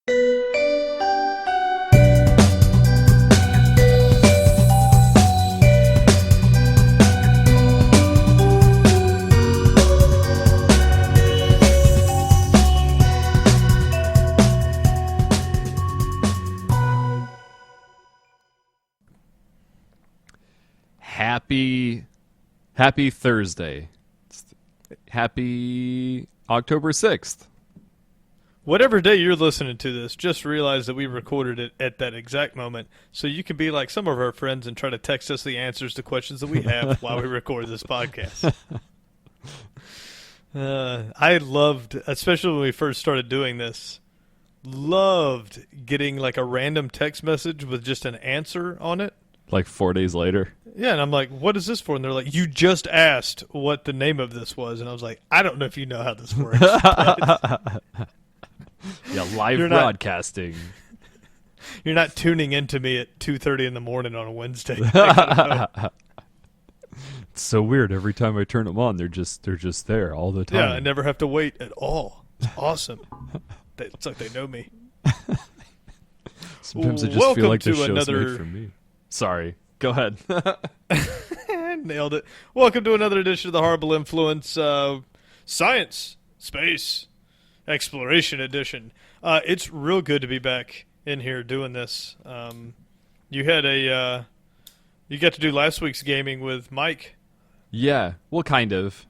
Happy Thursday. Happy October 6th. Whatever day you're listening to this, just realize that we recorded it at that exact moment, so you can be like some of our friends and try to text us the answers to questions that we have while we record this podcast. I loved, especially when we first started doing this, loved getting like a random text message with just an answer on it. Like 4 days later. Yeah, and I'm like, what is this for? And they're like, you just asked what the name of this was. And I was like, I don't know if you know how this works. Yeah, live broadcasting. You're not tuning into me at 2:30 in the morning on a Wednesday. It's so weird. Every time I turn them on, they're just there all the time. Yeah, I never have to wait at all. It's awesome. It's like they know me. Sometimes I just feel like the show's made for me. Sorry. Go ahead. Nailed it. Welcome to another edition of the Horrible Influence Science, Space, Exploration Edition. It's real good to be back in here doing this. You got to do last week's gaming with Mike. Yeah, well, kind of.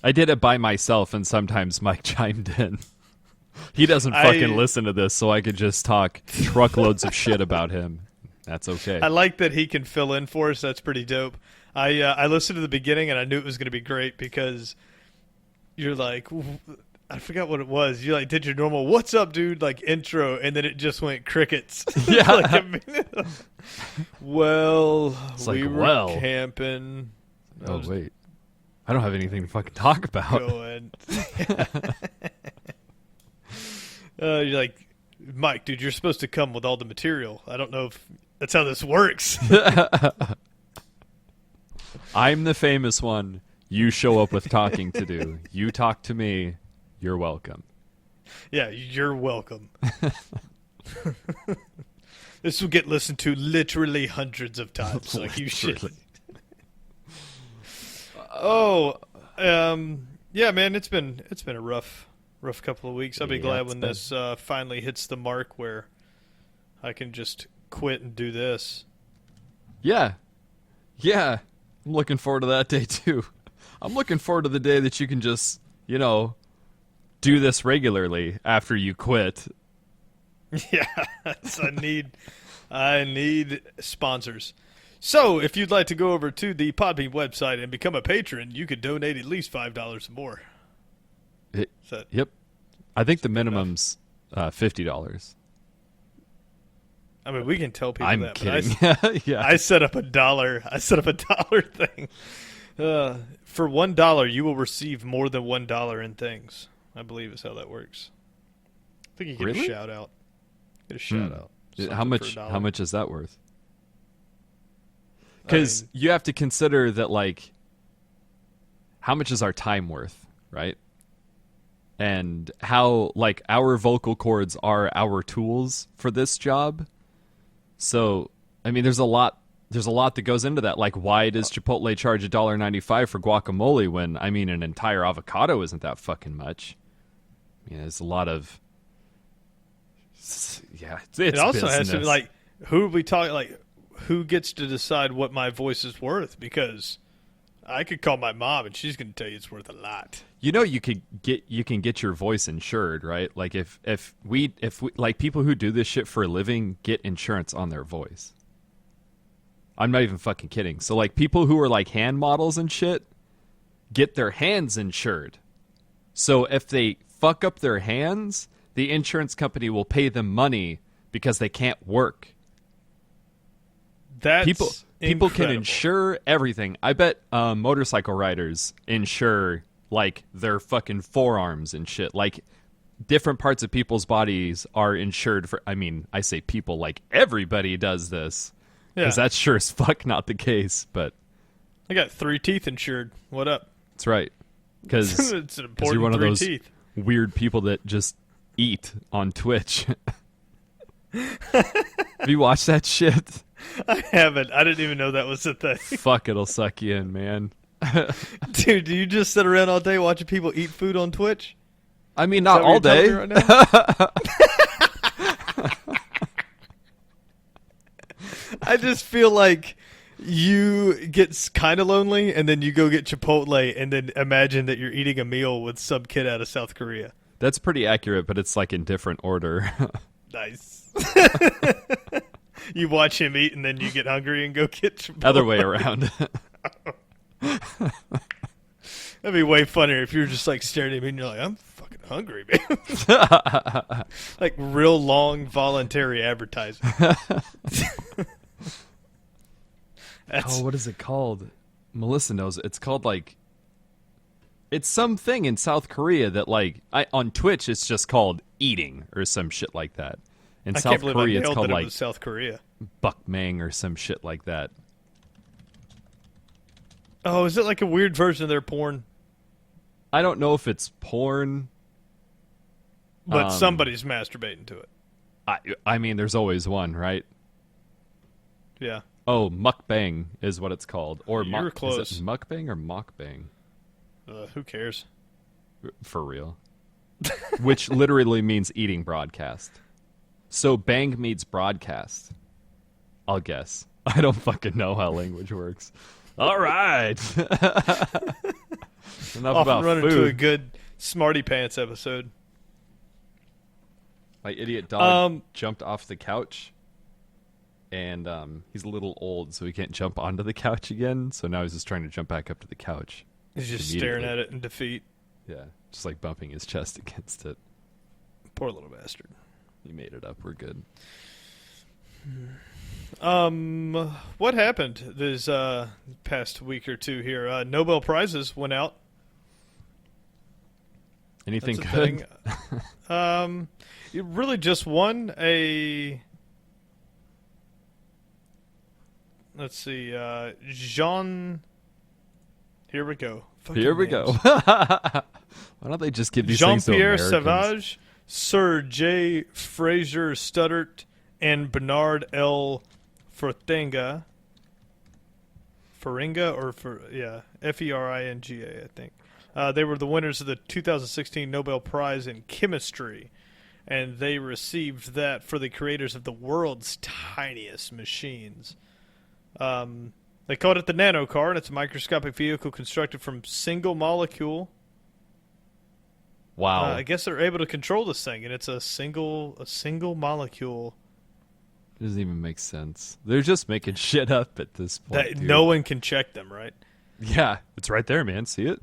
I did it by myself, and sometimes Mike chimed in. He doesn't fucking listen to this, so I could just talk truckloads of shit about him. That's okay. I like that he can fill in for us. That's pretty dope. I listened to the beginning, and I knew it was going to be great because you're like, I forgot what it was. You like did your normal "What's up, dude?" like intro, and then it just went crickets. Yeah. Well, it's we like, were camping. Oh wait, I don't have anything to fucking talk about. You're like, Mike, dude, you're supposed to come with all the material. I don't know if that's how this works. I'm the famous one. You show up with talking to do. You talk to me. You're welcome. Yeah, you're welcome. This will get listened to literally hundreds of times. Like you should. Yeah, man, it's been a rough couple of weeks. I'll be glad when this finally hits the mark where I can just quit and do this. Yeah. I'm looking forward to that day too. I'm looking forward to the day that you can just, do this regularly after you quit. Yeah, I need sponsors. So, if you'd like to go over to the Podbean website and become a patron, you could donate at least $5 or more. Yep. I think the minimum's $50. I mean, we can tell people I'm that. Kidding. But yeah. I set up a dollar. Thing. For $1, you will receive more than $1 in things. I believe is how that works. I think you get a shout out. Get a shout out. How much is that worth? Because you have to consider that, like, how much is our time worth, right? And how, like, our vocal cords are our tools for this job. So, I mean, there's a lot that goes into that. Like, why does Chipotle charge $1.95 for guacamole when, I mean, an entire avocado isn't that fucking much? I mean, there's a lot of... Yeah, it's it also business. has to be, like, who we talk, like... Who gets to decide what my voice is worth? Because I could call my mom and she's going to tell you it's worth a lot. You can get your voice insured, right? Like if we like people who do this shit for a living get insurance on their voice. I'm not even fucking kidding. So like people who are like hand models and shit get their hands insured. So if they fuck up their hands, the insurance company will pay them money because they can't work. That's people can insure everything. I bet motorcycle riders insure like their fucking forearms and shit. Like different parts of people's bodies are insured for. I mean, I say people, like everybody does this because that's sure as fuck not the case. But I got 3 teeth insured. What up? That's right. Because it's an important you're one of those teeth. weird people that just eat on Twitch. Have you watched that shit? I haven't. I didn't even know that was a thing. Fuck, it'll suck you in, man. Dude, do you just sit around all day watching people eat food on Twitch? I mean, Is not that what all day. you're telling me right now? I just feel like you get kind of lonely, and then you go get Chipotle, and then imagine that you're eating a meal with some kid out of South Korea. That's pretty accurate, but it's like in different order. Nice. You watch him eat, and then you get hungry and go get Chipotle. Other way around. That'd be way funnier if you're just like staring at me and you're like, I'm fucking hungry, man. Like real long voluntary advertising. What is it called? Melissa knows it. It's called like, it's something in South Korea that like, on Twitch it's just called eating or some shit like that. In I South can't believe Korea I it's nailed called that it like was South Korea. bukmang or some shit like that. Oh, is it like a weird version of their porn? I don't know if it's porn. But somebody's masturbating to it. I mean, there's always one, right? Yeah. Oh, mukbang is what it's called. Or You were close. Is it mukbang or mockbang? Who cares? For real. Which literally means eating broadcast. So bang means broadcast. I'll guess. I don't fucking know how language works. All right. Enough Off about and running food. to a good Smarty Pants episode. My idiot dog jumped off the couch. And he's a little old, so he can't jump onto the couch again. So now he's just trying to jump back up to the couch. He's just staring at it in defeat. Yeah, just like bumping his chest against it. Poor little bastard. He made it up. We're good. What happened this past week or two here? Nobel Prizes went out. Anything That's a good? thing. It really just won a... Let's see. Jean... Here we go. Fucking Here we names. go. Why don't they just give these things to Jean-Pierre Americans? Sauvage, Sir J. Fraser Studdert, and Bernard L. Feringa. Feringa, I think. They were the winners of the 2016 Nobel Prize in Chemistry, and they received that for the creators of the world's tiniest machines. They called it the nano car, and it's a microscopic vehicle constructed from single molecule. Wow. I guess they're able to control this thing, and it's a single molecule It doesn't even make sense. They're just making shit up at this point. that dude. no one can check them, right? Yeah, it's right there, man. See it?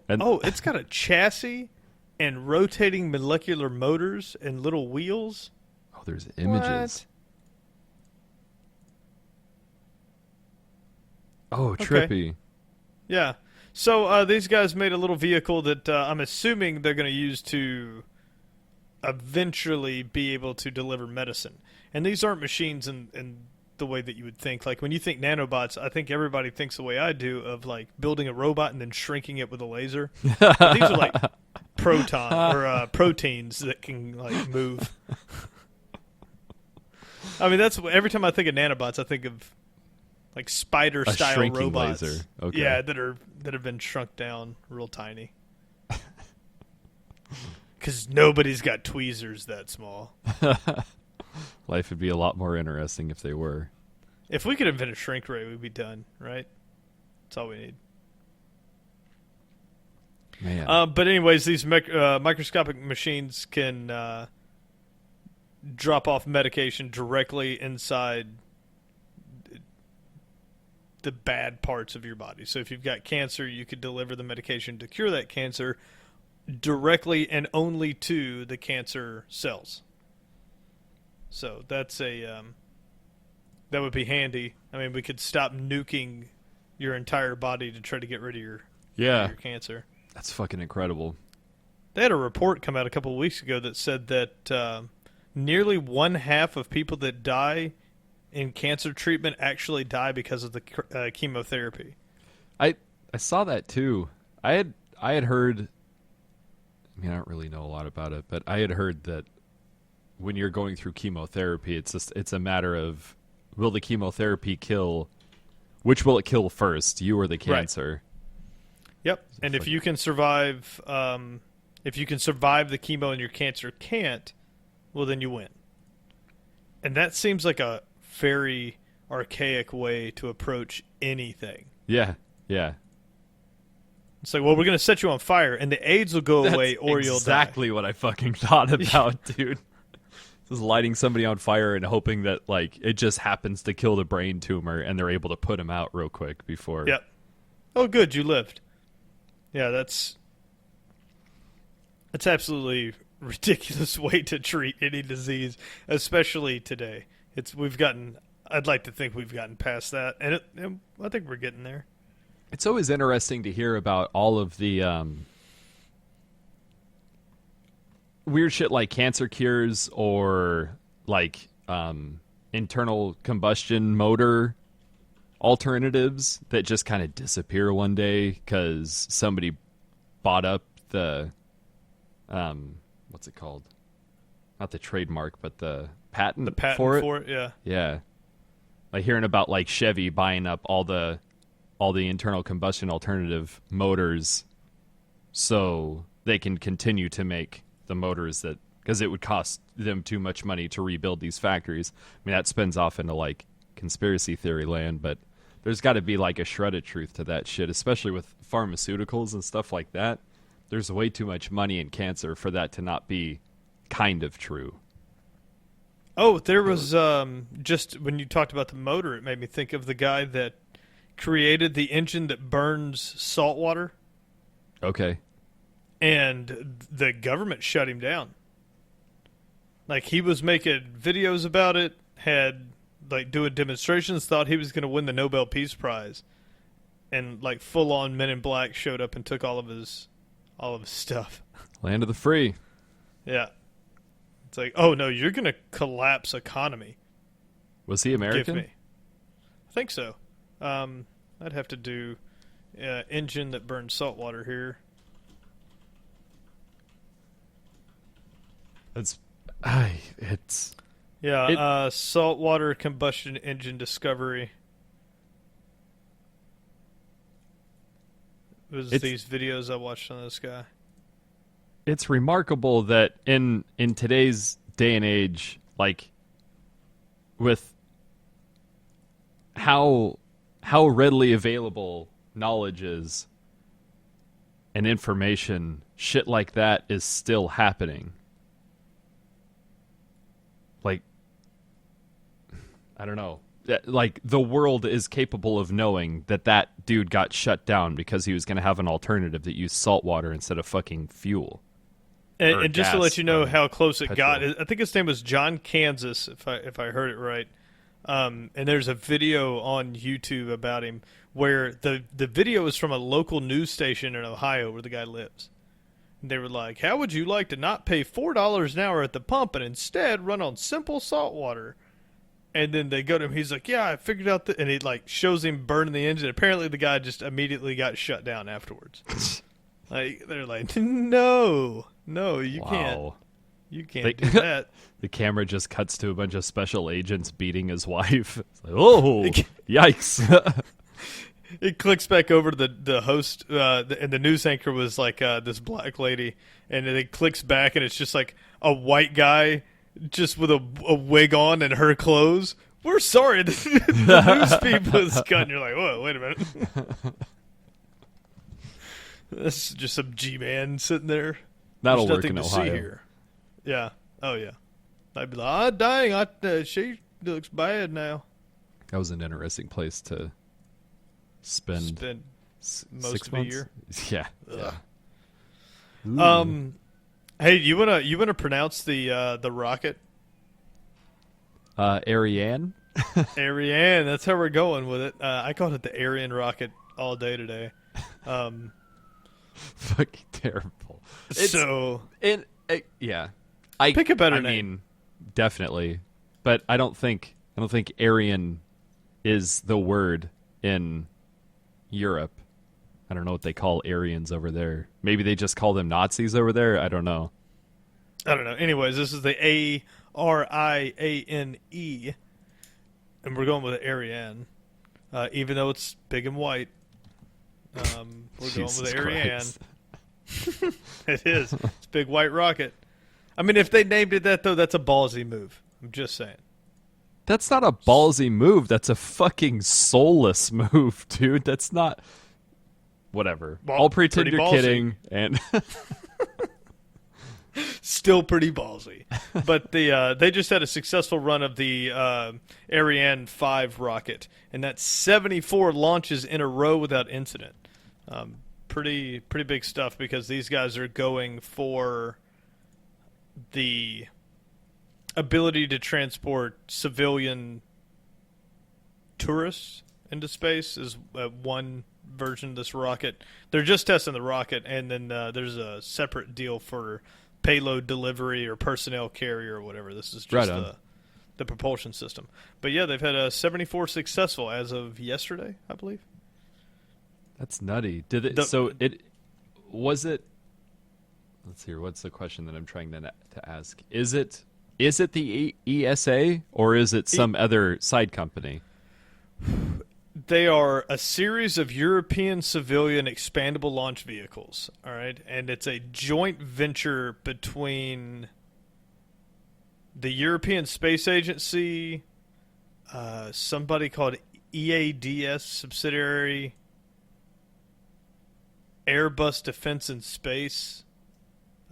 It's got a chassis and rotating molecular motors and little wheels. Oh, there's images. Oh, trippy. Yeah. So these guys made a little vehicle that I'm assuming they're going to use to eventually be able to deliver medicine. And these aren't machines in the way that you would think. Like when you think nanobots, I think everybody thinks the way I do of like building a robot and then shrinking it with a laser. But these are like proteins that can like move. I mean, that's every time I think of nanobots, I think of like spider-style shrinking robots. laser. Okay. Yeah, that have been shrunk down real tiny. Because nobody's got tweezers that small. Life would be a lot more interesting if they were. If we could invent a shrink ray, we'd be done, right? That's all we need. Man. But anyways, these microscopic machines can drop off medication directly inside the bad parts of your body. So if you've got cancer, you could deliver the medication to cure that cancer directly and only to the cancer cells. So that's that would be handy. I mean, we could stop nuking your entire body to try to get rid of your cancer. That's fucking incredible. They had a report come out a couple of weeks ago that said that nearly 1/2 of people that die in cancer treatment actually die because of the chemotherapy. I saw that too. I had heard I mean, I don't really know a lot about it, but I had heard that when you're going through chemotherapy, it's a matter of will the chemotherapy kill, which will it kill first, you or the cancer? Yep. And if you can survive, if you can survive the chemo and your cancer can't, well, then you win. And that seems like a very archaic way to approach anything. Yeah, yeah. It's like, well, we're going to set you on fire, and the AIDS will go away, or you'll die. Exactly what I fucking thought about, dude. Just lighting somebody on fire and hoping that like it just happens to kill the brain tumor, and they're able to put him out real quick before. Yep. Oh, good, you lived. Yeah, that's absolutely ridiculous way to treat any disease, especially today. I'd like to think we've gotten past that, and I think we're getting there. It's always interesting to hear about all of the weird shit like cancer cures or like internal combustion motor alternatives that just kind of disappear one day because somebody bought up the what's it called? Not the trademark, but the patent. The patent for it. Yeah. Yeah. Like hearing about like Chevy buying up all the internal combustion alternative motors so they can continue to make the motors that, because it would cost them too much money to rebuild these factories. I mean, that spins off into like conspiracy theory land, but there's got to be like a shred of truth to that shit, especially with pharmaceuticals and stuff like that. There's way too much money in cancer for that to not be kind of true. Oh, there was just when you talked about the motor, it made me think of the guy that created the engine that burns salt water. Okay. And the government shut him down. Like, he was making videos about it, had like doing demonstrations, thought he was going to win the Nobel Peace Prize, and like full on Men in Black showed up and took all of his stuff. Land of the free. Yeah. It's like, oh no, you're going to collapse economy. Was he American? Give me. I think so. I'd have to do engine that burns salt water here. Saltwater combustion engine discovery. It was these videos I watched on this guy. It's remarkable that in today's day and age, like with how readily available knowledge is and information, shit like that is still happening. Like, I don't know. Like, the world is capable of knowing that dude got shut down because he was going to have an alternative that used salt water instead of fucking fuel. And just to let you know how close it petrol. got, I think his name was John Kansas, if I heard it right. And there's a video on YouTube about him where the video is from a local news station in Ohio where the guy lives. And they were like, how would you like to not pay $4 an hour at the pump and instead run on simple salt water? And then they go to him. He's like, yeah, I figured out that. And he like shows him burning the engine. Apparently the guy just immediately got shut down afterwards. Like, they're like, no, you can't. You can't do that. The camera just cuts to a bunch of special agents beating his wife. It's like, oh, yikes. It clicks back over to the host, and the news anchor was like this black lady, and it clicks back, and it's just like a white guy just with a wig on and her clothes. We're sorry, the news feed was cut, and you're like, whoa, wait a minute. This is just some G-man sitting there. That'll There's work in nothing to Ohio. see here. Yeah. Oh, yeah. I'd be like, dang, she looks bad now. That was an interesting place to spend most 6 of a months? year. Yeah. Hey, you wanna pronounce the rocket? Ariane? Ariane. That's how we're going with it. I called it the Arian rocket all day today. Fucking terrible. Yeah. Pick a better name. I mean, definitely, but I don't think Aryan is the word in Europe. I don't know what they call Aryans over there. Maybe they just call them Nazis over there. I don't know. I don't know. Anyways, this is the Ariane, and we're going with Ariane, even though it's big and white. We're going with Ariane. It is. It's a big white rocket. I mean, if they named it that, though, that's a ballsy move. I'm just saying. That's not a ballsy move. That's a fucking soulless move, dude. That's not... Whatever. Well, I'll pretend pretty you're ballsy. kidding. And Still pretty ballsy. But they just had a successful run of the Ariane 5 rocket, and that's 74 launches in a row without incident. Pretty big stuff, because these guys are going for the ability to transport civilian tourists into space is one version of this rocket. They're just testing the rocket, and then there's a separate deal for payload delivery or personnel carrier or whatever. This is just the propulsion system. But yeah, they've had 74 successful as of yesterday, I believe. that's nutty. Did it? Was it? Let's hear. What's the question that I'm trying to ask? Is it the ESA or is it some other side company? They are a series of European civilian expandable launch vehicles, all right? And it's a joint venture between the European Space Agency, somebody called EADS subsidiary, Airbus Defence and Space.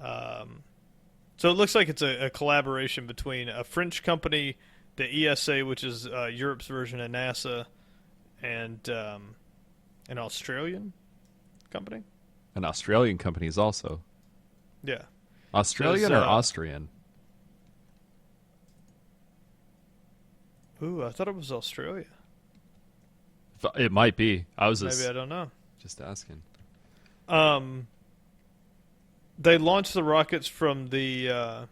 So it looks like it's a collaboration between a French company, the ESA, which is Europe's version of NASA, and an Australian company. An Australian company is also. Yeah. Australian or Austrian? Ooh, I thought it was Australia. It might be. I was Maybe I don't know. just asking. They launched the rockets from the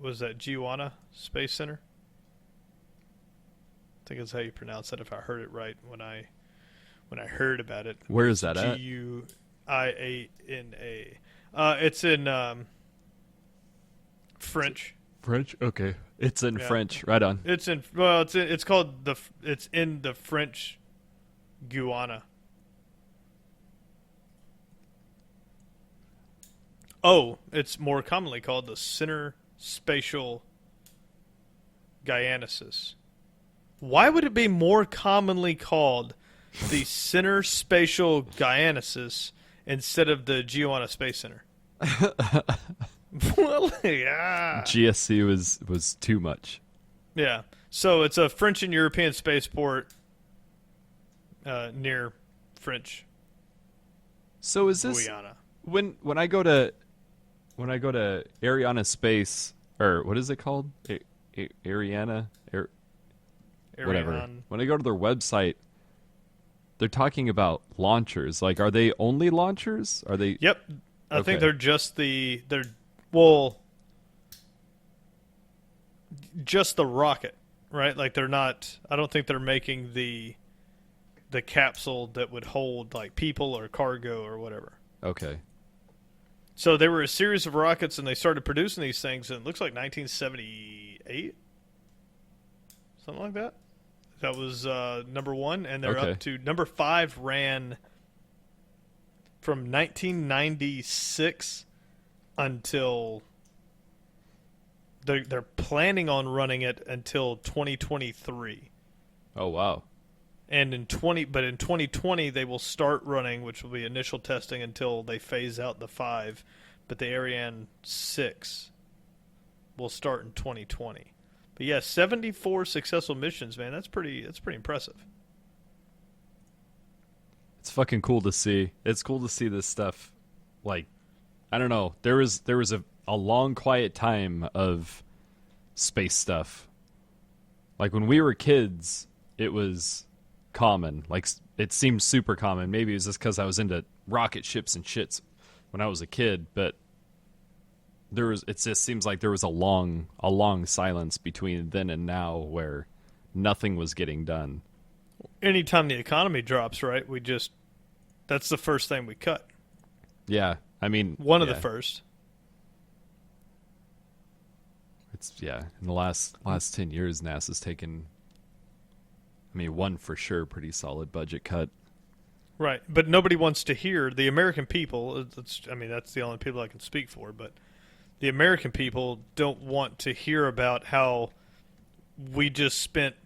was that Giwana Space Center? I think that's how you pronounce that, if I heard it right when I heard about it. Where is that at? Giuiana. It's in French. French? Okay. It's in French. Right on. It's in the French Guiana. Oh, it's more commonly called the Center Spatial Guianasis. Why would it be more commonly called the Center Spatial Guianasis instead of the Giuana Space Center? Well, yeah. GSC was too much. Yeah. So it's a French and European spaceport near French So is this Guyana. when I go to Ariana Space, or what is it called? Ariana whatever. Ariane. When I go to their website, they're talking about launchers. Like, are they only launchers? Are they? Yep. I Okay. think they're just the rocket, right? Like they're not. I don't think they're making the capsule that would hold like people or cargo or whatever. Okay. So they were a series of rockets, and they started producing these things in, it looks like 1978, something like that. That was number one, and they're Okay. up to number 5. Ran from 1996 until they're planning on running it until 2023. Oh wow. And in 2020 they will start running, which will be initial testing until they phase out the 5. But the Ariane 6 will start in 2020. But yeah, 74 successful missions, man. That's pretty impressive. It's fucking cool to see. It's cool to see this stuff. Like, I don't know. There was a long quiet time of space stuff. Like when we were kids, it was common. Like it seemed super common. Maybe it was just because I was into rocket ships and shits when I was a kid, but it just seems like there was a long silence between then and now where nothing was getting done. anytime the economy drops, right? That's the first thing we cut. Yeah, I mean, One of yeah. the first. It's in the last 10 years, NASA's taken, I mean, one for sure pretty solid budget cut. Right, but nobody wants to hear the American people. That's the only people I can speak for. But the American people don't want to hear about how we just spent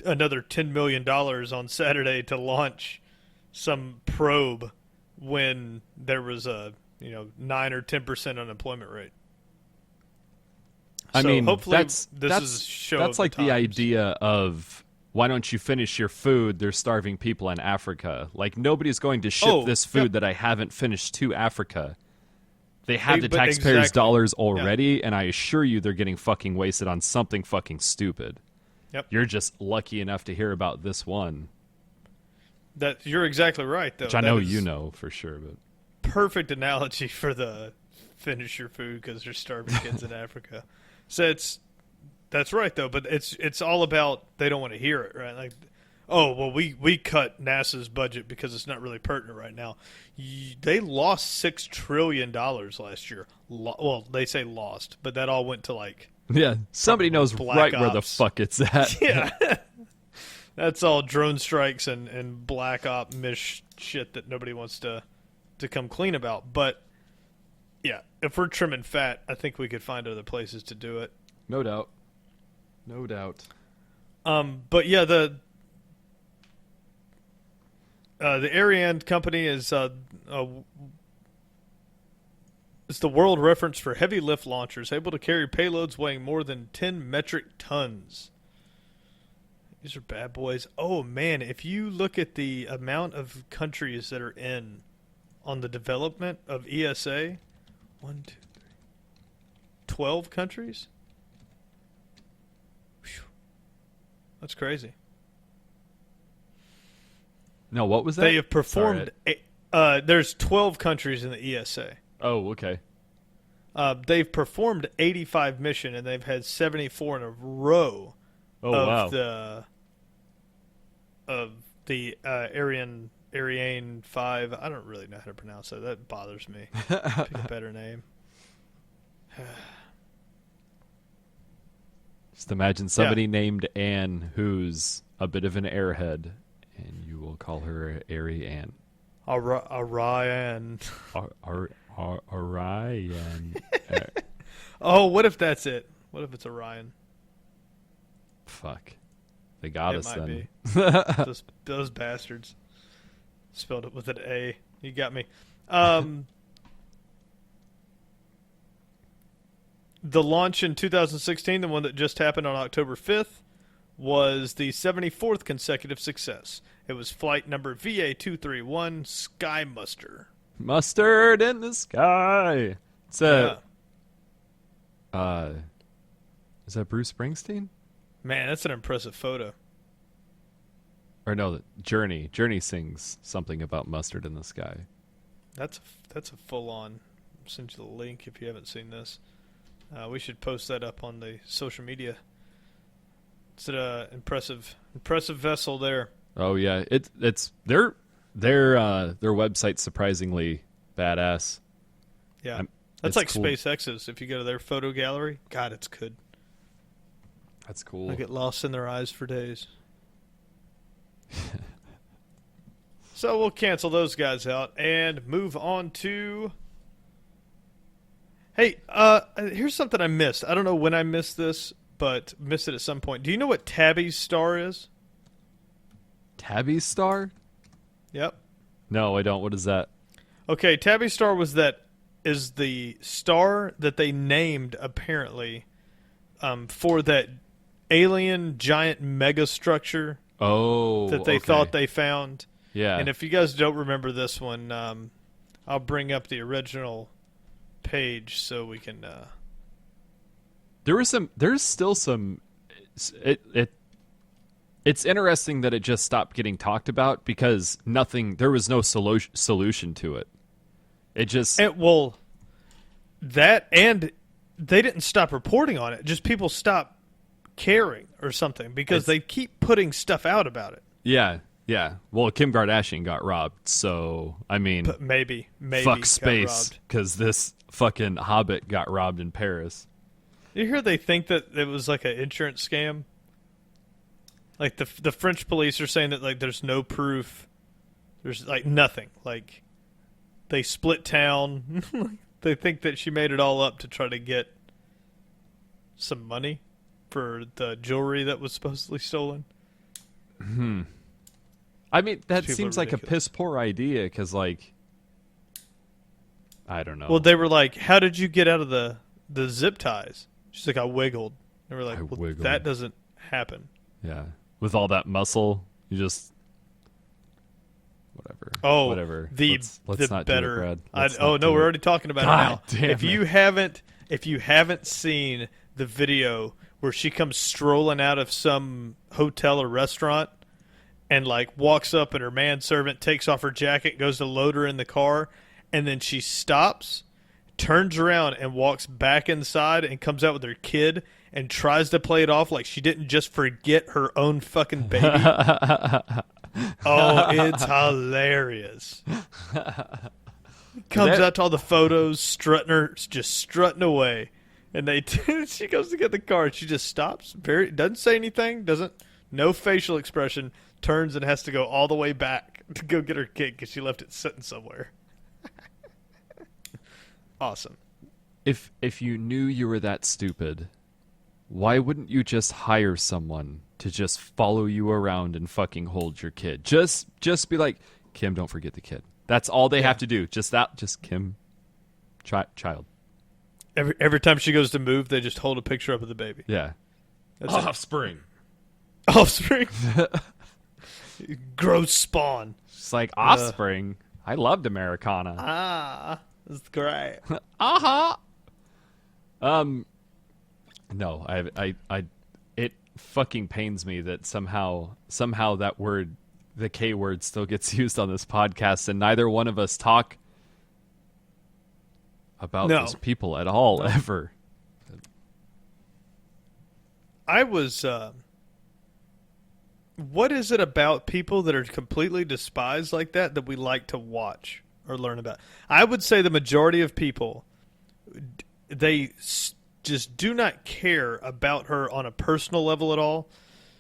another $10 million on Saturday to launch some probe when there was a 9 or 10% unemployment rate. I mean, hopefully that's is a show that's of like the times. idea of, why don't you finish your food? There's starving people in Africa. Like, nobody's going to ship this food that I haven't finished to Africa. They have the taxpayers' dollars already, and I assure you they're getting fucking wasted on something fucking stupid. Yep. You're just lucky enough to hear about this one. That you're exactly right, though. Which I know you know for sure. But perfect analogy for the finish your food because there's starving kids in Africa. So that's right, though. But it's all about they don't want to hear it, right? Like, oh, well, we cut NASA's budget because it's not really pertinent right now. They lost $6 trillion last year. Well, they say lost, but that all went to like somebody knows right ops. Where the fuck it's at. Yeah. That's all drone strikes and black op shit that nobody wants to come clean about. But yeah, if we're trimming fat, I think we could find other places to do it. No doubt. But yeah, the Ariane company is the world reference for heavy lift launchers, able to carry payloads weighing more than 10 metric tons. These are bad boys. Oh man, if you look at the amount of countries that are in on the development of ESA, 1, 2, 3, 12 countries? Whew. That's crazy. No, what was that? They have performed. There's 12 countries in the ESA. Oh, okay. They've performed 85 missions, and they've had 74 in a row of the Ariane 5. I don't really know how to pronounce that. That bothers me. Pick a better name. Just imagine somebody named Anne who's a bit of an airhead, and you will call her Ariane. Orion. Orion. Oh, what if that's it? What if it's Orion? Fuck. They got us then. Be. those bastards. Spelled it with an A. You got me. The launch in 2016, the one that just happened on October 5th, was the 74th consecutive success. It was flight number VA231 Sky Muster. Mustard in the sky. It's is that Bruce Springsteen? Man, that's an impressive photo. Or no, Journey. Journey sings something about mustard in the sky. That's a full-on. I'll send you the link if you haven't seen this. We should post that up on the social media. It's an impressive vessel there. Oh yeah, it's their website's surprisingly badass. Yeah, that's like cool. SpaceX's. If you go to their photo gallery, God, it's good. That's cool. I get lost in their eyes for days. So we'll cancel those guys out and move on to. Hey, here's something I missed. I don't know when I missed this, but missed it at some point. Do you know what Tabby's star is? Tabby's star? Yep. No, I don't. What is that? Okay, Tabby's star is the star that they named apparently for that alien giant megastructure. Oh, that they thought they found. Yeah. And if you guys don't remember this one, I'll bring up the original page so we can. There's still some. It's interesting that it just stopped getting talked about because there was no solution to it. It just. That and they didn't stop reporting on it. Just people stopped caring or something because they keep putting stuff out about it. Yeah, yeah. Well, Kim Kardashian got robbed, so I mean, But maybe fuck got space, robbed. because this fucking hobbit got robbed in Paris. You hear they think that it was like an insurance scam? Like the French police are saying that like there's no proof. There's like nothing. Like they split town. They think that she made it all up to try to get some money for the jewelry that was supposedly stolen. I mean, that People are seems like a ridiculous. piss poor idea, because like, I don't know. Well, they were like, "How did you get out of the zip ties?" She's like, "I wiggled." They were like, I "Well, wiggled." that doesn't happen." Yeah, with all that muscle, you just whatever. Oh, whatever. the Let's the not better. do it, Brad. I, Let's oh not no, do we're it. already talking about God it now. damn If it. you haven't seen the video where she comes strolling out of some hotel or restaurant and like walks up and her manservant takes off her jacket, goes to load her in the car, and then she stops, turns around and walks back inside and comes out with her kid and tries to play it off like she didn't just forget her own fucking baby. Oh, it's hilarious. Comes out to all the photos, just strutting away, and she goes to get the car. She just stops, doesn't say anything, no facial expression, turns and has to go all the way back to go get her kid because she left it sitting somewhere. Awesome. If you knew you were that stupid, why wouldn't you just hire someone to just follow you around and fucking hold your kid? Just be like, Kim, don't forget the kid. That's all they have to do. Just Kim, child. Every time she goes to move, they just hold a picture up of the baby. Yeah. That's it. Offspring. Offspring. Gross spawn. It's like offspring. I loved Americana. Ah, that's great. Uh-huh. No, I it fucking pains me that somehow that word, the K word, still gets used on this podcast, and neither one of us talk about those people at all, ever. I was. What is it about people that are completely despised like that we like to watch or learn about? I would say the majority of people, just do not care about her on a personal level at all.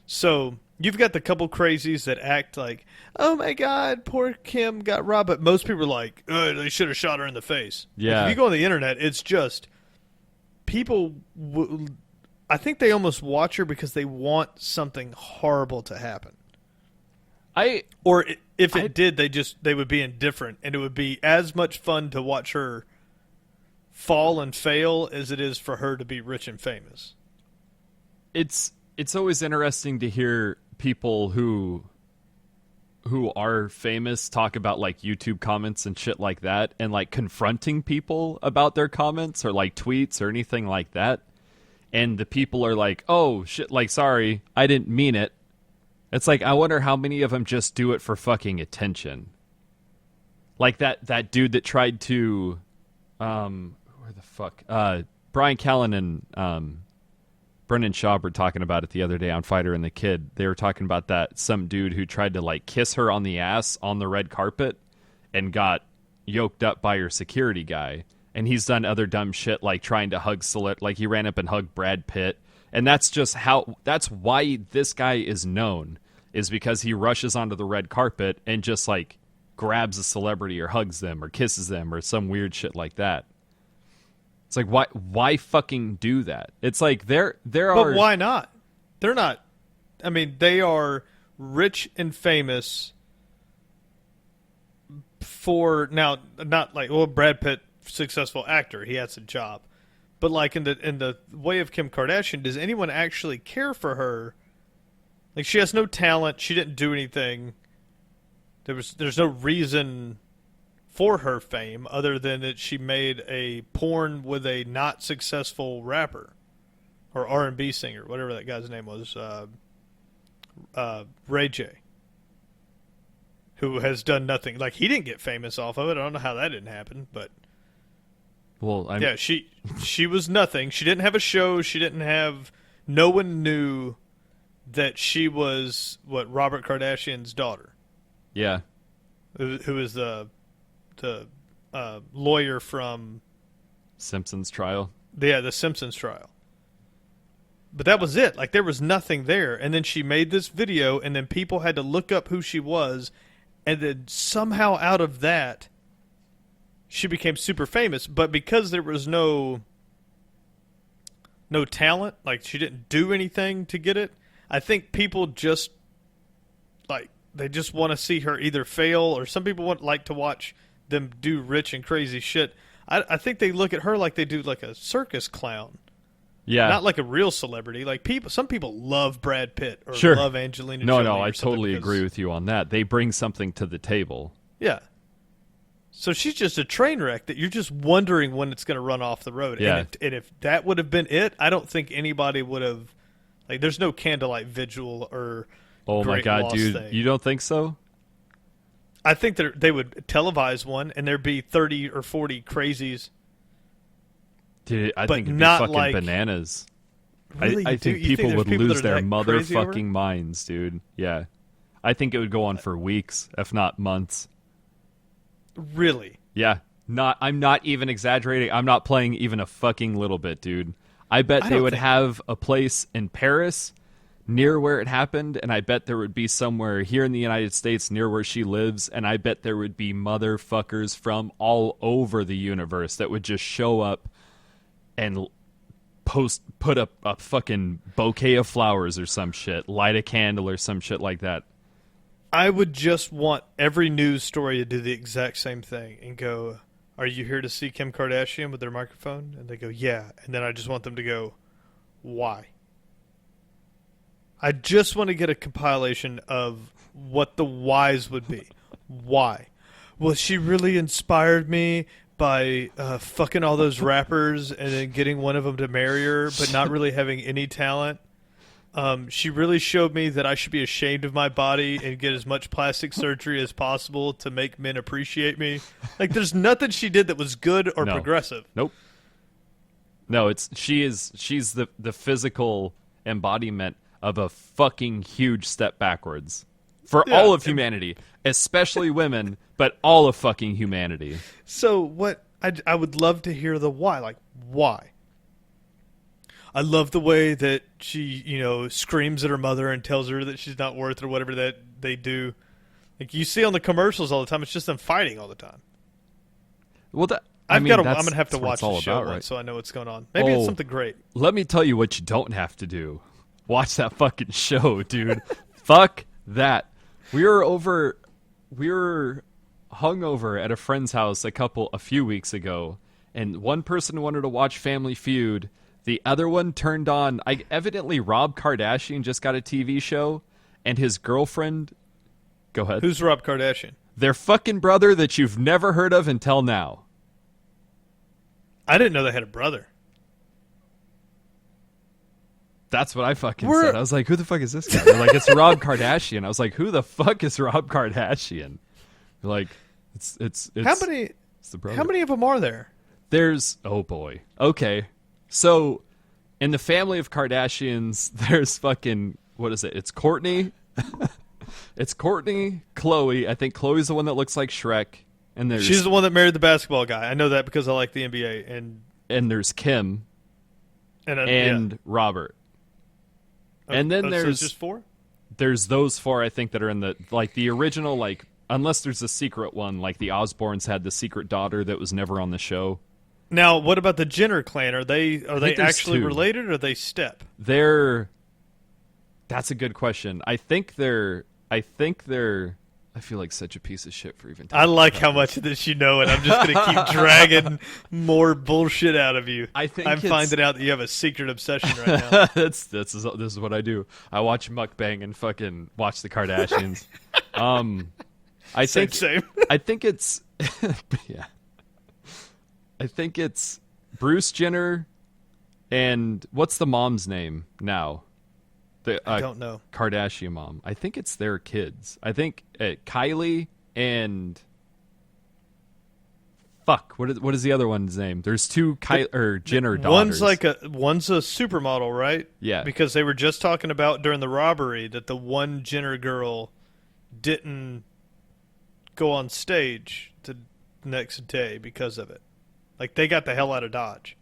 So you've got the couple crazies that act like, oh my God, poor Kim got robbed. But most people are like, oh, they should have shot her in the face. Yeah. Like, if you go on the internet, it's just people. I think they almost watch her because they want something horrible to happen. Or if it did, they would be indifferent, and it would be as much fun to watch her fall and fail as it is for her to be rich and famous. It's always interesting to hear people who are famous talk about like YouTube comments and shit like that, and like confronting people about their comments or like tweets or anything like that. And the people are like, oh shit, like, sorry, I didn't mean it. It's like, I wonder how many of them just do it for fucking attention. Like that dude that tried to where the fuck? Brian Callen and Brendan Schaub were talking about it the other day on Fighter and the Kid. They were talking about that some dude who tried to like kiss her on the ass on the red carpet and got yoked up by her security guy. And he's done other dumb shit like trying to hug like he ran up and hugged Brad Pitt. And that's why this guy is known, is because he rushes onto the red carpet and just like grabs a celebrity or hugs them or kisses them or some weird shit like that. It's like, why fucking do that? It's like there are. But why not? They're not. I mean, they are rich and famous for now. Not like, well, Brad Pitt, successful actor, he has a job. But like in the way of Kim Kardashian, does anyone actually care for her? Like, she has no talent. She didn't do anything. There's no reason for her fame other than that she made a porn with a not successful rapper or R&B singer, whatever that guy's name was, Ray J, who has done nothing. Like, he didn't get famous off of it. I don't know how that didn't happen, but Well, yeah, she was nothing. She didn't have a show. She didn't have. No one knew that she was Robert Kardashian's daughter, Yeah. who is the lawyer from Simpsons trial. the Simpsons trial. But that was it. Like, there was nothing there. And then she made this video, and then people had to look up who she was, and then somehow out of that, she became super famous. But because there was no talent, like she didn't do anything to get it, I think people just like they just want to see her either fail, or some people like to watch them do rich and crazy shit. I think they look at her like they do like a circus clown. Yeah. Not like a real celebrity. Like some people love Brad Pitt or Sure. love Angelina No, Jolie. no, or I something totally because- agree with you on that. They bring something to the table. Yeah. So she's just a train wreck that you're just wondering when it's going to run off the road. Yeah. And if that would have been it, I don't think anybody would have. Like, there's no candlelight vigil or. Oh my Great God, loss dude. thing. You don't think so? I think they would televise one, and there'd be 30 or 40 crazies. Dude, I But think it'd be not fucking like- bananas. Really, I you think think people there's would people lose that are their that crazy over it? motherfucking minds, dude. Yeah. I think it would go on for weeks, if not months. Really? Yeah. I'm not even exaggerating. I'm not playing even a fucking little bit, dude. I bet I they don't would think- have a place in Paris near where it happened, and I bet there would be somewhere here in the United States near where she lives, and I bet there would be motherfuckers from all over the universe that would just show up and put up a fucking bouquet of flowers or some shit, light a candle or some shit like that. I would just want every news story to do the exact same thing and go, "Are you here to see Kim Kardashian?" with their microphone, and they go, "Yeah," and then I just want them to go, "Why?" I just want to get a compilation of what the whys would be. Why? Well, she really inspired me by fucking all those rappers and then getting one of them to marry her, but not really having any talent. She really showed me that I should be ashamed of my body and get as much plastic surgery as possible to make men appreciate me. Like, there's nothing she did that was good or No. progressive. Nope. No, she's the physical embodiment of a fucking huge step backwards for Yeah, all of humanity, especially women, but all of fucking humanity. So what I would love to hear the why. Like, why? I love the way that she, screams at her mother and tells her that she's not worth it or whatever that they do. Like, you see on the commercials all the time, it's just them fighting all the time. Well, I'm that's- gonna have to that's what watch it's all the show about, once right? so I know what's going on. Maybe it's Oh. something great. Let me tell you what you don't have to do. Watch that fucking show, dude. Fuck that. We were hungover at a friend's house a few weeks ago, and one person wanted to watch Family Feud. The other one turned on. Evidently, Rob Kardashian just got a TV show, and his girlfriend. Go ahead. Who's Rob Kardashian? Their fucking brother that you've never heard of until now. I didn't know they had a brother. That's what I fucking We're- said. I was like, who the fuck is this guy? They're like, it's Rob Kardashian. I was like, who the fuck is Rob Kardashian? They're like, it's How many? it's the brother. How many of them are there? There's, oh boy. Okay. So, in the family of Kardashians, there's fucking, what is it? It's Courtney. It's Courtney, Chloe. I think Chloe's the one that looks like Shrek. And there's She's the one that married the basketball guy. I know that because I like the NBA and there's Kim and and Robert. And then so there's it's just four. there's those four I think that are in the original, unless there's a secret one, like the Osbournes had the secret daughter that was never on the show. Now, what about the Jenner clan? Are they there's actually two. related, or are they step? That's a good question. I feel like such a piece of shit for even I talking like about how this. much of this you know, and I'm just going to keep dragging more bullshit out of you. I think I'm it's- finding out that you have a secret obsession right now. this is what I do. I watch mukbang and fucking watch the Kardashians. I Same, think same. I think it's yeah. I think it's Bruce Jenner and what's the mom's name now? The I don't know. Kardashian mom. I think it's their kids. I think Kylie and Fuck. What is the other one's name? There's two Jenner One's daughters. one's a supermodel, right? Yeah. Because they were just talking about during the robbery that the one Jenner girl didn't go on stage the next day because of it. Like, they got the hell out of Dodge.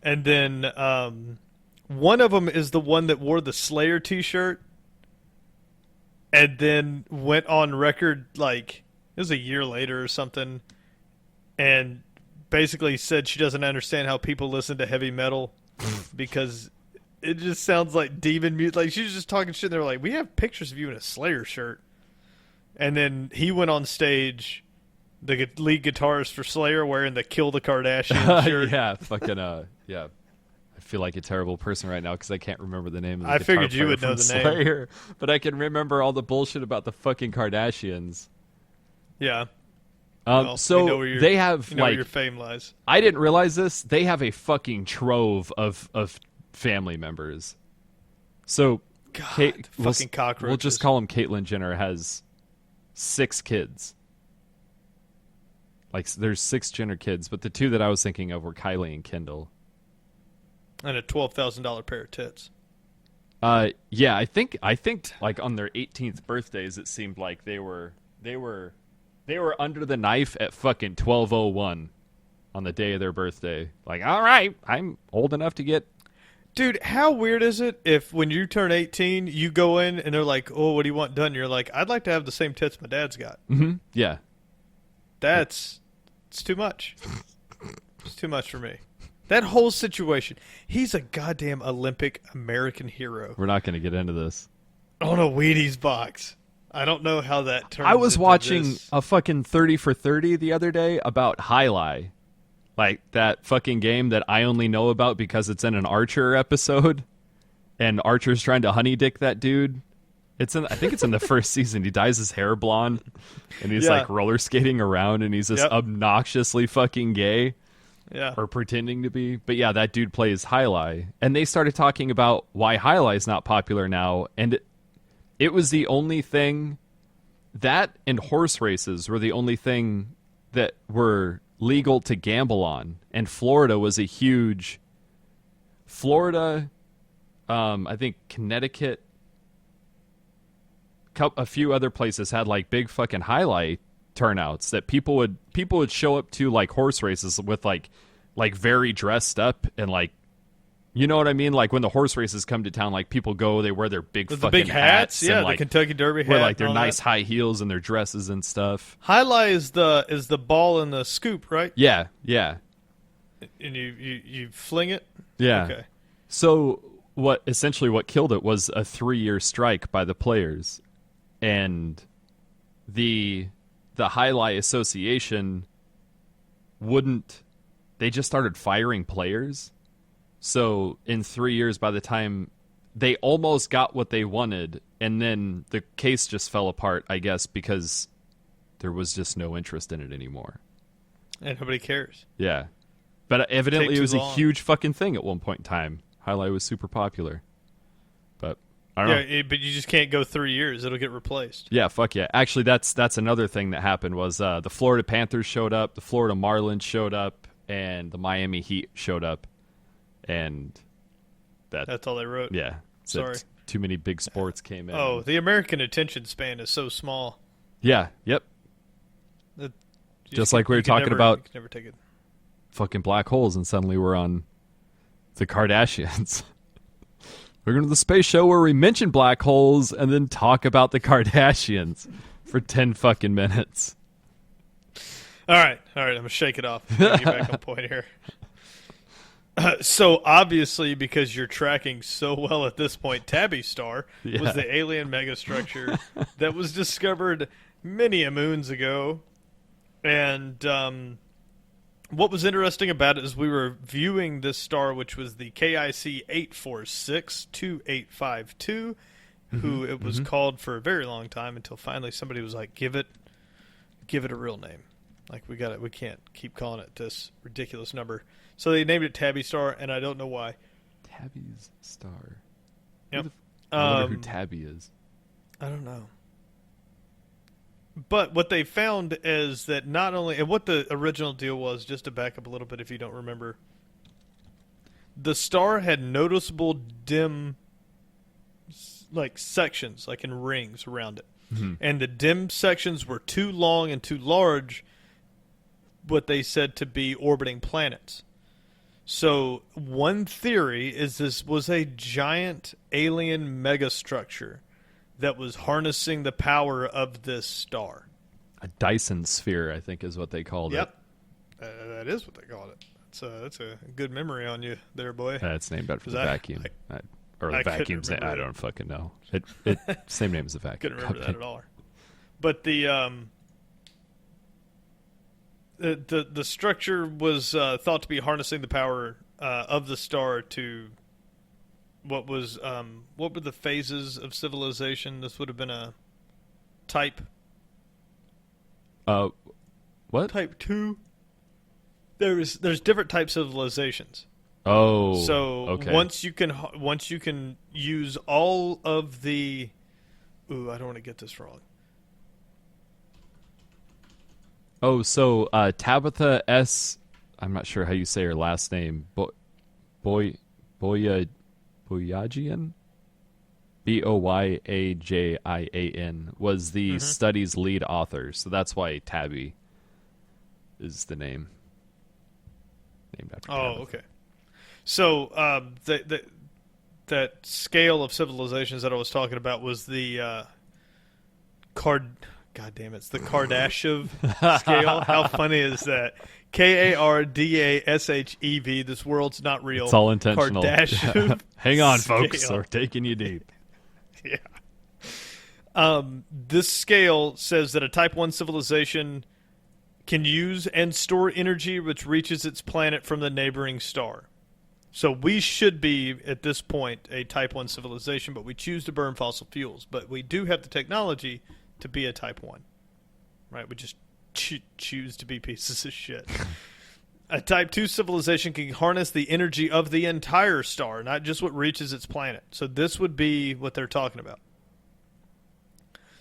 And then one of them is the one that wore the Slayer t-shirt and then went on record, like, it was a year later or something, and basically said she doesn't understand how people listen to heavy metal because it just sounds like demon music. Like, she was just talking shit, and they were like, we have pictures of you in a Slayer shirt. And then he went on stage, the lead guitarist for Slayer, wearing the Kill the Kardashians shirt. Yeah, fucking, yeah. I feel like a terrible person right now because I can't remember the name of the I guitar figured you player would know from the name. Slayer, but I can remember all the bullshit about the fucking Kardashians. Yeah. Well, So we know where they have, where like, your fame lies. I didn't realize this. They have a fucking trove of family members. So, God, fucking cockroaches. We'll just call him Caitlyn Jenner has 6 kids. Like, there's 6 Jenner kids, but the 2 that I was thinking of were Kylie and Kendall. And a $12,000 pair of tits. Yeah, I think like on their 18th birthdays, it seemed like they were under the knife at fucking 12:01 on the day of their birthday. Like, all right, I'm old enough to get. Dude, how weird is it if when you turn 18, you go in and they're like, "Oh, what do you want done?" You're like, "I'd like to have the same tits my dad's got." Mm-hmm. Yeah, it's too much. It's too much for me. That whole situation. He's a goddamn Olympic American hero. we're not going to get into this. On a Wheaties box. I don't know how that turns. I was into watching this. a fucking 30 for 30 the other day about Highlight. Like that fucking game that I only know about because it's in an Archer episode. And Archer's trying to honey dick that dude. I think it's in the first season. He dyes his hair blonde. And he's like roller skating around and he's just obnoxiously fucking gay. Yeah. Or pretending to be. But yeah, that dude plays Highlight. And they started talking about why Highlight's not popular now. And it was the only thing, that and horse races were the only thing that were legal to gamble on. And Florida was a huge... Florida, I think Connecticut, a few other places had like big fucking Highlight turnouts that people would show up to, like horse races with like very dressed up and like, you know what I mean? Like when the horse races come to town, like people go, they wear their big With fucking the big hats, and, yeah, like, the Kentucky Derby hat, wear like their and all nice that. high heels and their dresses and stuff. Highlight is the ball and the scoop, right? Yeah. And you fling it. Yeah. Okay. So what killed it was a 3-year strike by the players, and the Highlight Association they just started firing players. So in 3 years, by the time they almost got what they wanted, and then the case just fell apart, I guess, because there was just no interest in it anymore. And nobody cares. Yeah. But evidently Take it too was long. a huge fucking thing at one point in time. Highlight was super popular. But I don't know. But you just can't go 3 years. It'll get replaced. Yeah, fuck yeah. Actually, that's another thing that happened was the Florida Panthers showed up, the Florida Marlins showed up, and the Miami Heat showed up. And that's all they wrote. Yeah. Sorry. Too many big sports came in. Oh, the American attention span is so small. Yeah, yep. That Just like we were talking about you can never take it. fucking black holes, and suddenly we're on the Kardashians. We're going to the space show where we mention black holes and then talk about the Kardashians for 10 fucking minutes. All right. I'm going to shake it off. Get back on point here. So, obviously, because you're tracking so well at this point, Tabby Star was the alien megastructure that was discovered many a moons ago. And what was interesting about it is we were viewing this star, which was the KIC 846-2852, who it was called for a very long time until finally somebody was like, give it a real name. Like, we can't keep calling it this ridiculous number. So they named it Tabby Star, and I don't know why. Tabby's Star. Yep. I wonder who Tabby is. I don't know. But what they found is that not only, and what the original deal was, just to back up a little bit if you don't remember, the star had noticeable dim, like sections, like in rings around it. Mhm. And the dim sections were too long and too large, what they said to be orbiting planets. So one theory is this was a giant alien megastructure that was harnessing the power of this star. A Dyson sphere, I think, is what they called Yep, that is what they called it. That's a good memory on you there, boy. it. It's named after 'Cause the vacuum. Or the I couldn't vacuum. remember I it. don't fucking know. It same name as the vacuum. Couldn't remember that at all. But the structure was thought to be harnessing the power of the star to what were the phases of civilization? This would have been a type What? type 2. There's different types of civilizations. Oh, So okay. once you can use all of the I don't want to get this wrong. Oh, so Tabitha S. I'm not sure how you say her last name. Boyajian, Boyajian was the study's lead author. So that's why Tabby is the name. Named after. Oh, Tabitha. okay. So that scale of civilizations that I was talking about was the God damn it, it's the Kardashian scale. How funny is that? Kardashev. This world's not real. It's all intentional. Kardashian. Hang on, scale. folks. We're taking you deep. Yeah. This scale says that a Type 1 civilization can use and store energy which reaches its planet from the neighboring star. So we should be, at this point, a Type 1 civilization, but we choose to burn fossil fuels. But we do have the technology to be a Type 1. Right? We just choose to be pieces of shit. A Type 2 civilization can harness the energy of the entire star, not just what reaches its planet. So this would be what they're talking about.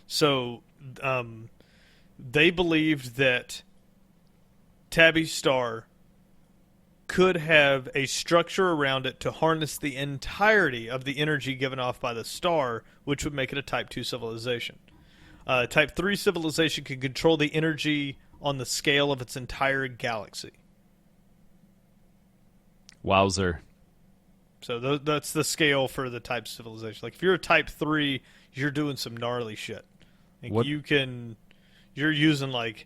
So they believed that Tabby's star could have a structure around it to harness the entirety of the energy given off by the star, which would make it a Type 2 civilization. Type 3 civilization can control the energy on the scale of its entire galaxy. Wowzer. So that's the scale for the type civilization. Like if you're a Type 3, you're doing some gnarly shit. Like What? You're using like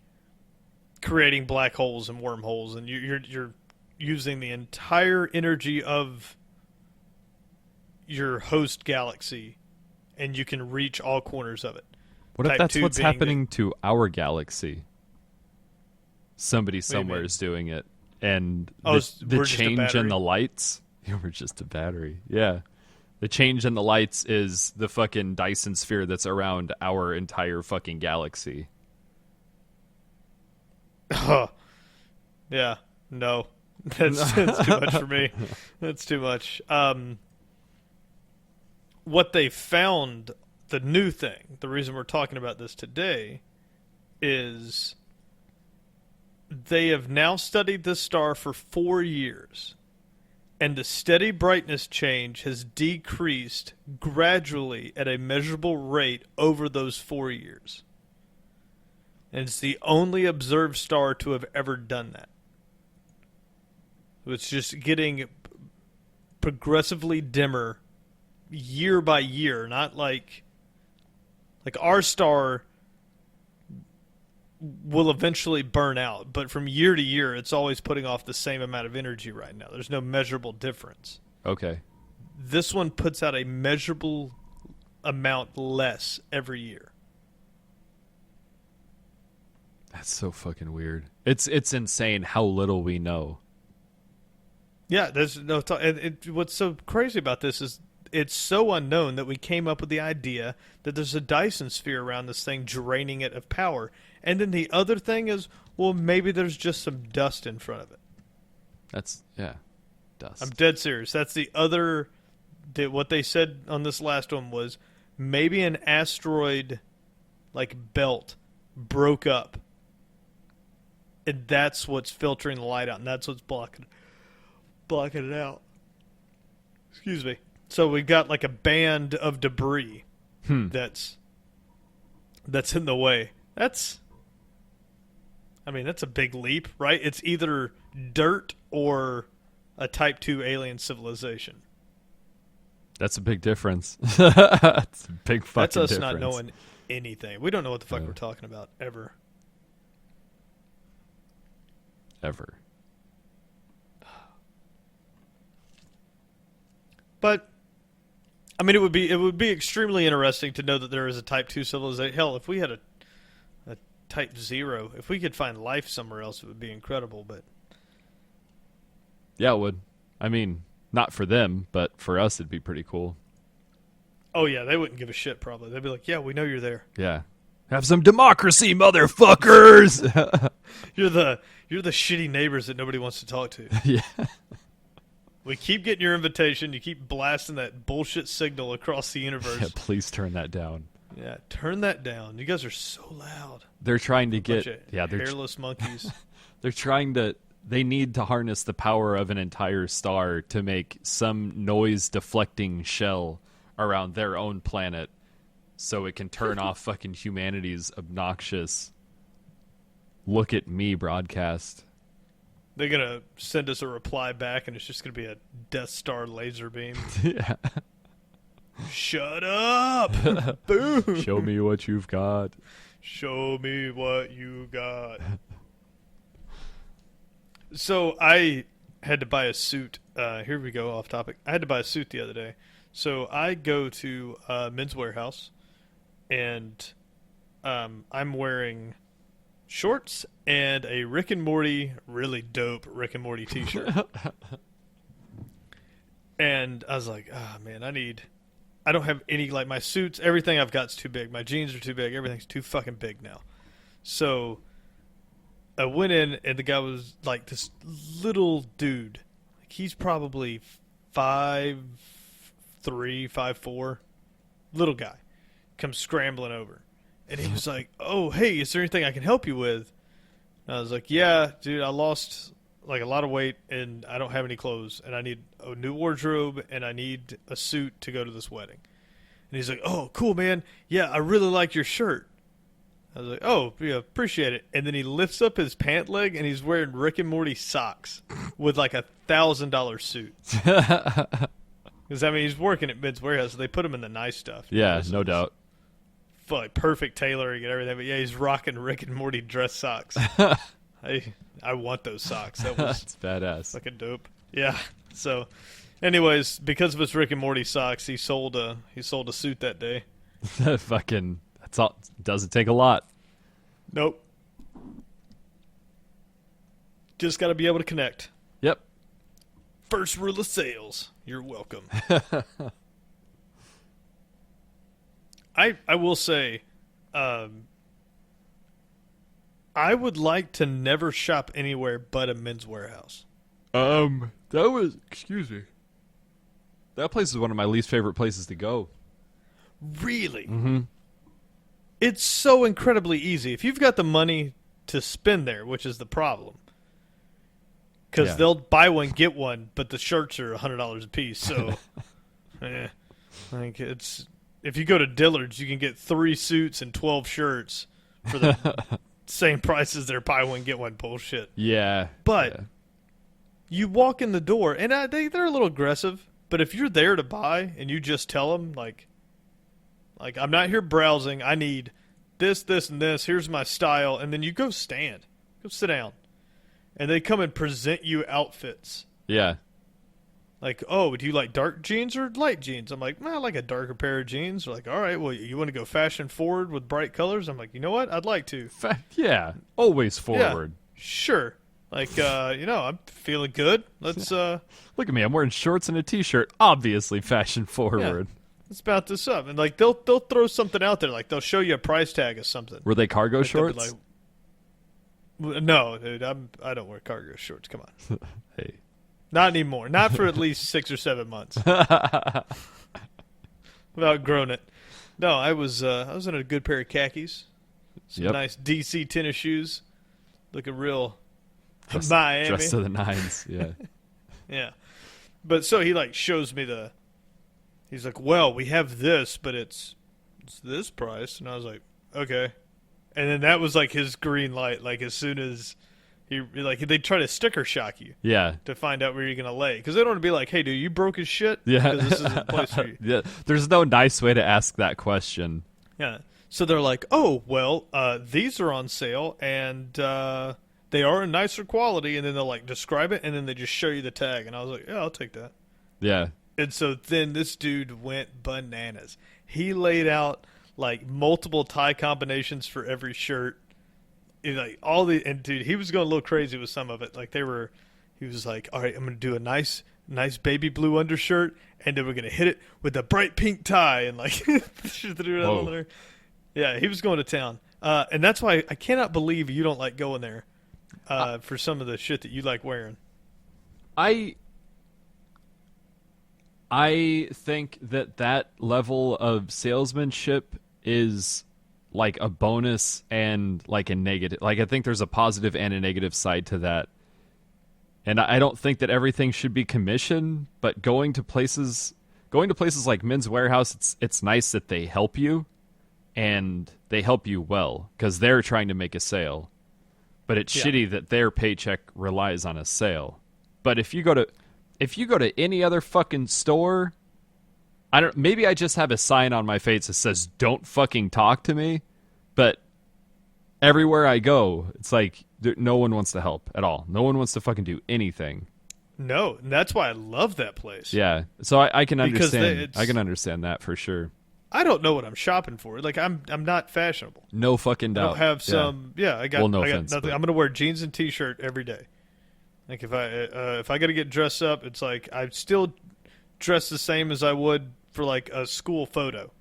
creating black holes and wormholes, and you're using the entire energy of your host galaxy, and you can reach all corners of it. What if Type that's 2 what's being happening to our galaxy? Somebody do you mean? somewhere is doing it, and Oh, the we're just a change in battery? the lights. Yeah, we're just a battery. Yeah, the change in the lights is the fucking Dyson sphere that's around our entire fucking galaxy. Yeah, no, that's too much for me. That's too much. What they found, the new thing, the reason we're talking about this today, is they have now studied this star for 4 years, and the steady brightness change has decreased gradually at a measurable rate over those 4 years. And it's the only observed star to have ever done that. It's just getting progressively dimmer year by year, not like our star will eventually burn out, but from year to year it's always putting off the same amount of energy right now. There's no measurable difference. Okay. This one puts out a measurable amount less every year. That's so fucking weird. It's insane how little we know. Yeah, there's no what's so crazy about this is it's so unknown that we came up with the idea that there's a Dyson sphere around this thing draining it of power. And then the other thing is, well, maybe there's just some dust in front of it. That's dust. I'm dead serious. That's the other. What they said on this last one was maybe an asteroid like belt broke up. And that's what's filtering the light out, and that's what's blocking it out. Excuse me. So we've got like a band of debris that's in the way. That's a big leap, right? It's either dirt or a Type 2 alien civilization. That's a big difference. That's a big fucking That's us difference. not knowing anything. We don't know what the fuck we're talking about, ever. Ever. But I mean, it would be extremely interesting to know that there is a Type 2 civilization. Hell, if we had a Type 0, if we could find life somewhere else, it would be incredible. But Yeah, it would. I mean, not for them, but for us, it'd be pretty cool. oh yeah, they wouldn't give a shit. Probably they'd be like, "Yeah, we know you're there. Yeah. Have some democracy, motherfuckers! You're the shitty neighbors that nobody wants to talk to. Yeah. We keep getting your invitation. You keep blasting that bullshit signal across the Yeah, universe. please turn that down. Yeah, turn that down. You guys are so loud. They're trying to Bunch get... of Yeah, hairless monkeys. they're trying to... They need to harness the power of an entire star to make some noise-deflecting shell around their own planet so it can turn off fucking humanity's obnoxious look at me broadcast. They're gonna send us a reply back, and it's just gonna be a Death Star laser beam. Yeah. Shut up! Boom! Show me what you've got. Show me what you got. So I had to buy a suit. Here we go, off topic. I had to buy a suit the other day. So I go to Men's Warehouse, and I'm wearing shorts and a Rick and Morty, really dope Rick and Morty t-shirt. And I was like, oh man, I don't have any, like, my suits, everything I've got's too big. My jeans are too big. Everything's too fucking big now. So I went in, and the guy was like this little dude. Like, he's probably 5'3", 5'4", little guy. Comes scrambling over. And he was like, oh, hey, is there anything I can help you with? And I was like, yeah, dude, I lost like a lot of weight, and I don't have any clothes, and I need a new wardrobe, and I need a suit to go to this wedding. And he's like, oh, cool, man. Yeah, I really like your shirt. I was like, oh, yeah, appreciate it. And then he lifts up his pant leg, and he's wearing Rick and Morty socks with like $1,000 suit. Because, I mean, he's working at Men's Warehouse, so they put him in the nice stuff. Yeah, no doubt. Like perfect tailoring and everything, but yeah, he's rocking Rick and Morty dress socks. I want those socks. That was That's badass. fucking dope. Yeah. So, anyways, because of his Rick and Morty socks, he sold a suit that day. Fucking, that's all. Doesn't take a lot. Nope. Just got to be able to connect. Yep. First rule of sales. You're welcome. I will say, I would like to never shop anywhere but a Men's Warehouse. Excuse me. That place is one of my least favorite places to go. Really? Mm-hmm. It's so incredibly easy. If you've got the money to spend there, which is the problem. Because they'll buy one, get one, but the shirts are $100 a piece, so... like it's... If you go to Dillard's, you can get 3 suits and 12 shirts for the same price as their buy one, get one bullshit. Yeah. But yeah. you walk in the door, and they're a little aggressive, but if you're there to buy and you just tell them, like I'm not here browsing, I need this, this, and this, here's my style, and then you go stand. Go sit down. And they come and present you outfits. Yeah. Like, oh, do you like dark jeans or light jeans? I'm like, I like a darker pair of jeans. They're like, all right, well, you want to go fashion forward with bright colors? I'm like, you know what? I'd like to. Yeah. Always forward. Yeah, sure. Like, I'm feeling good. Let's Look at me. I'm wearing shorts and a t-shirt. Obviously fashion forward. Yeah, let's bout this up. And like they'll throw something out there. Like they'll show you a price tag of something. Were they cargo Like, they'll be shorts? like, no, dude, I don't wear cargo shorts. Come on. Hey. Not anymore. Not for at least 6 or 7 months. I've outgrown it. No, I was in a good pair of khakis. Some Yep. nice DC tennis shoes. Looking real Dressed Miami. to the nines. Yeah. Yeah. But so he like shows me he's like, well, we have this, but it's this price. And I was like, okay. And then that was like his green light. Like as soon as they try to sticker shock you Yeah. to find out where you're going to lay. Because they don't want to be like, hey, dude, you broke as shit? Yeah. Because this isn't the place for you. Yeah. There's no nice way to ask that question. Yeah. So they're like, oh, well, these are on sale, and they are in nicer quality. And then they'll like describe it, and then they just show you the tag. And I was like, yeah, I'll take that. Yeah. And so then this dude went bananas. He laid out like multiple tie combinations for every shirt. And dude, he was going a little crazy with some of it. Like he was like, all right, I'm going to do a nice baby blue undershirt, and then we're going to hit it with a bright pink tie, and like threw it on there. Yeah, he was going to town. And that's why I cannot believe you don't like going there for some of the shit that you like wearing. I think that level of salesmanship is like a bonus and like a negative. Like I think there's a positive and a negative side to that. And I don't think that everything should be commission, but going to places like Men's Warehouse, it's nice that they help you and they help you well because they're trying to make a sale. But it's shitty that their paycheck relies on a sale. But if you go to any other fucking store, maybe I just have a sign on my face that says don't fucking talk to me, but everywhere I go, it's like no one wants to help at all. No one wants to fucking do anything. No, and that's why I love that place. Yeah. So I can Because understand I can understand that for sure. I don't know what I'm shopping for. Like I'm not fashionable. No fucking I doubt. don't have some. Yeah, I got. Well, no I got offense, nothing. but- I'm gonna wear jeans and t-shirt every day. Like if I got to get dressed up, it's like I still dress the same as I would for like a school photo.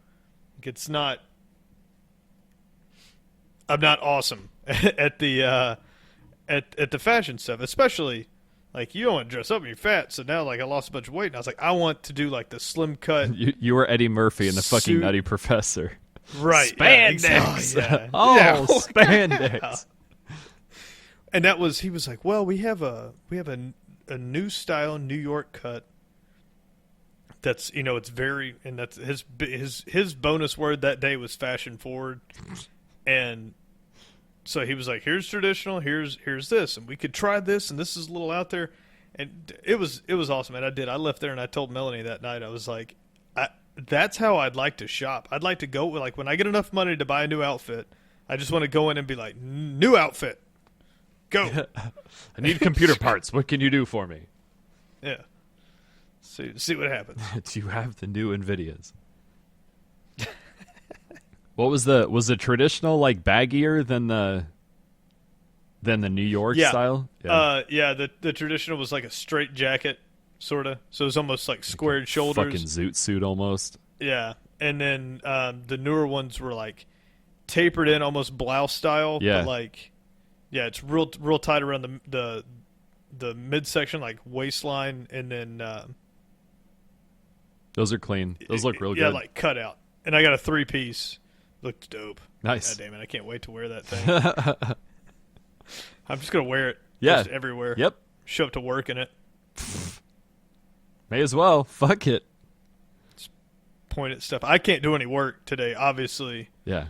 Like it's not. I'm not awesome at the at the fashion stuff, especially like you don't want to dress up and you're fat. So now like I lost a bunch of weight, and I was like, I want to do like the slim cut. You were Eddie Murphy in the fucking Suit. Nutty Professor. Right. Spandex. Yeah, Oh, yeah. spandex. Yeah. And that was, he was like, well, we have a new style New York cut. That's, it's very, and that's his bonus word that day was fashion forward. And so he was like, here's traditional, here's this, and we could try this, and this is a little out there. And it was awesome. And I left there and I told Melanie that night, I was like, that's how I'd like to shop. I'd like to go, like when I get enough money to buy a new outfit, I just want to go in and be like, new outfit. Go. I need computer parts. What can you do for me? Yeah. See what happens. Do you have the new NVIDIAs? What was the traditional like baggier than the New York style? The traditional was like a straight jacket, sorta. So it was almost like squared shoulders. Fucking zoot suit almost. Yeah. And then the newer ones were like tapered in, almost blouse style. Yeah. But like, yeah, it's real tight around the midsection, like waistline, and then Those are clean. Those look real good. Yeah, like cut out. And I got a 3-piece. Looked dope. Nice. God damn it, I can't wait to wear that thing. I'm just gonna wear it. Yeah. Just everywhere. Yep. Show up to work in it. May as well. Fuck it. Point at stuff. I can't do any work today. Obviously, Yeah.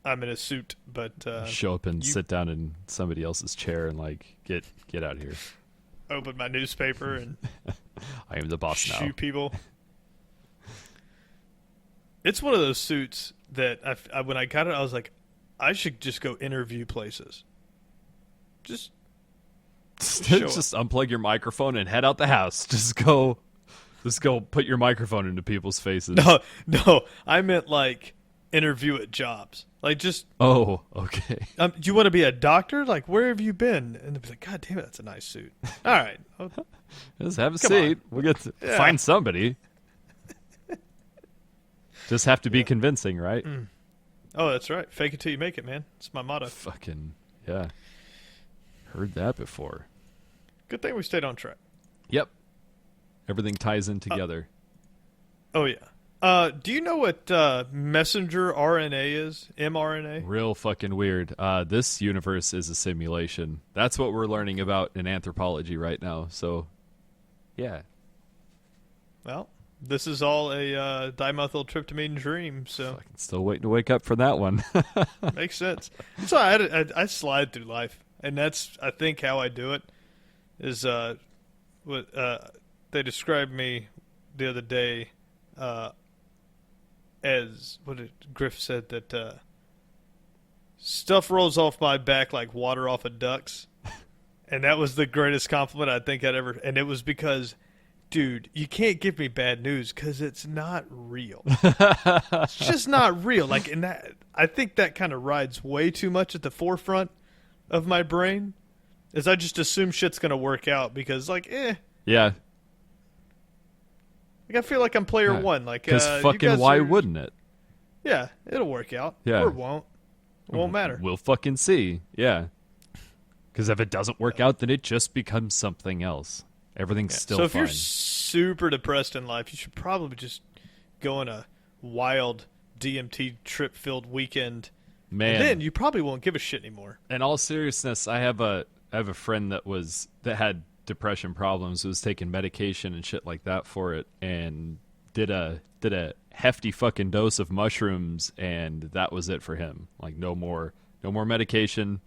I'm in a suit, but Show up and sit down in somebody else's chair and like get out of here. open my newspaper and I am the boss now. shoot people. It's one of those suits that I when I got it, I was like, I should just go interview places. Just Just unplug your microphone and head out the house. Just go put your microphone into people's faces. no, I meant like interview at jobs. Like just Oh, okay. do you want to be a doctor? Like where have you been? And they'll be like, God damn it, that's a nice suit. All right, Just have a Come seat. on. We'll get to Yeah. find somebody. Just have to be convincing, right? oh, that's right. Fake it till you make it, man. It's my motto. Fucking yeah. Heard that before. Good thing we stayed on track. Yep. Everything ties in together. Oh yeah. Do you know what messenger RNA is? mRNA? Real fucking weird. This universe is a simulation. That's what we're learning about in anthropology right now. So, yeah. Well, this is all a dimethyltryptamine dream, so Fucking still waiting to wake up for that one. makes sense. So I slide through life, and that's I think how I do it. Is what they described me the other day as what did Griff said that stuff rolls off my back like water off a duck's, and that was the greatest compliment I think I'd ever. And it was because, dude, you can't give me bad news because it's not real. It's just not real. Like, and that I think that kind of rides way too much at the forefront of my brain, is I just assume shit's gonna work out because, like, Yeah. Like I feel like I'm player one. Like, Because you fucking guys why are- wouldn't it? Yeah, it'll work out. Yeah. Or it won't. It won't matter. We'll fucking see. Yeah. Because if it doesn't work out, then it just becomes something else. Everything's still So if fine. you're super depressed in life, you should probably just go on a wild DMT trip-filled weekend. Man. And then you probably won't give a shit anymore. In all seriousness, I have a friend that had depression problems, was taking medication and shit like that for it, and did a hefty fucking dose of mushrooms, and that was it for him. Like no more medication.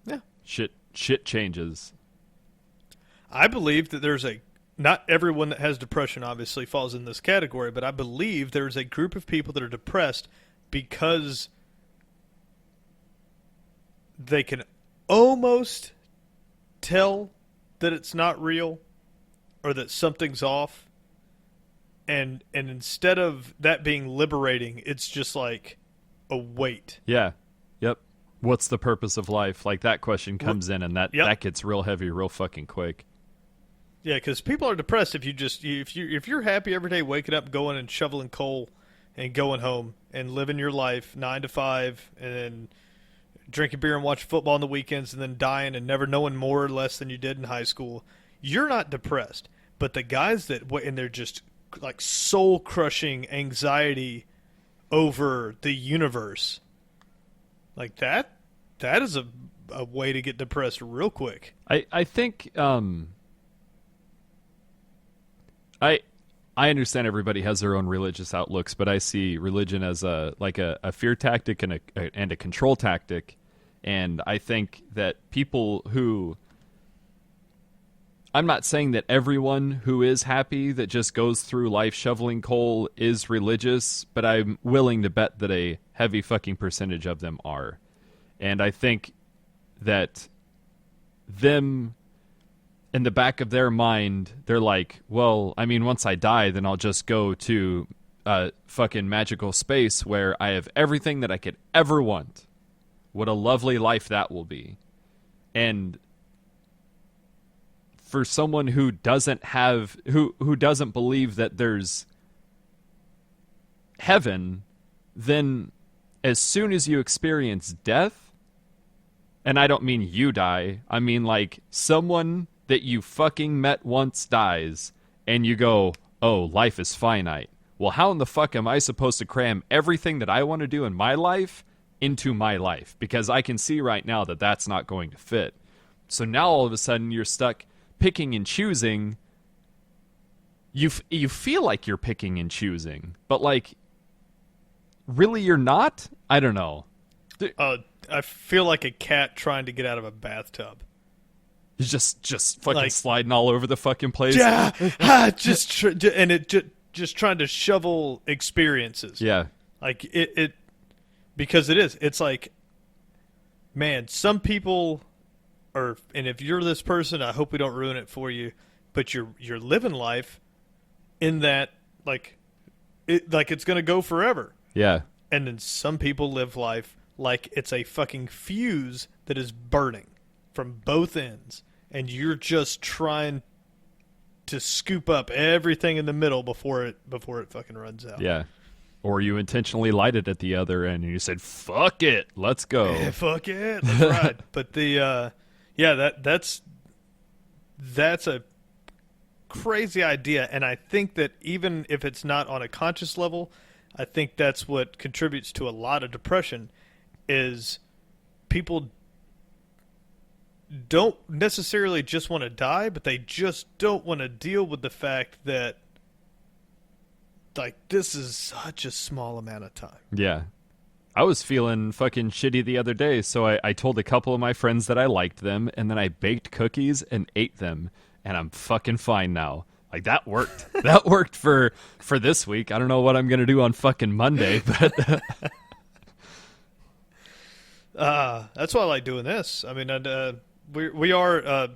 Yeah. Shit changes. I believe that there's not everyone that has depression obviously falls in this category, but I believe there's a group of people that are depressed because they can almost tell that it's not real or that something's off, and instead of that being liberating, it's just like a weight. Yeah. Yep. What's the purpose of life? Like that question comes in, and that gets real heavy real fucking quick. Yeah, because people are depressed if you're happy every day, waking up, going and shoveling coal, and going home and living your life 9 to 5, and then drinking beer and watching football on the weekends, and then dying and never knowing more or less than you did in high school. You're not depressed, but the guys and they're just like soul crushing anxiety over the universe, like that is a way to get depressed real quick. I think I understand everybody has their own religious outlooks, but I see religion as a fear tactic and a control tactic, and I think that people who, I'm not saying that everyone who is happy that just goes through life shoveling coal is religious, but I'm willing to bet that a heavy fucking percentage of them are. And I think that them, in the back of their mind, they're like, well, I mean, once I die, then I'll just go to a fucking magical space where I have everything that I could ever want. What a lovely life that will be. And for someone who doesn't believe that there's heaven, then as soon as you experience death, and I don't mean you die, I mean like someone that you fucking met once dies, and you go, oh, life is finite. Well, how in the fuck am I supposed to cram everything that I want to do in my life into my life? Because I can see right now that that's not going to fit. So now all of a sudden you're stuck picking and choosing. You feel like you're picking and choosing, but like, really you're not? I don't know. I feel like a cat trying to get out of a bathtub. He's just fucking Like, sliding all over the fucking place. Yeah, just trying to shovel experiences. Yeah. Like it because it is. It's like, man, some people are, and if you're this person, I hope we don't ruin it for you, but you're living life in that like it's going to go forever. Yeah. And then some people live life like it's a fucking fuse that is burning from both ends, and you're just trying to scoop up everything in the middle before it fucking runs out. Yeah. Or you intentionally light it at the other end and you said, fuck it, let's go. Yeah, fuck it, let's ride. But the that's a crazy idea, and I think that even if it's not on a conscious level, I think that's what contributes to a lot of depression is people don't necessarily just want to die, but they just don't want to deal with the fact that like this is such a small amount of time. Yeah. I was feeling fucking shitty the other day, so I told a couple of my friends that I liked them, and then I baked cookies and ate them, and I'm fucking fine now. Like, that worked. That worked for this week. I don't know what I'm going to do on fucking Monday, but... That's why I like doing this. I mean, we are,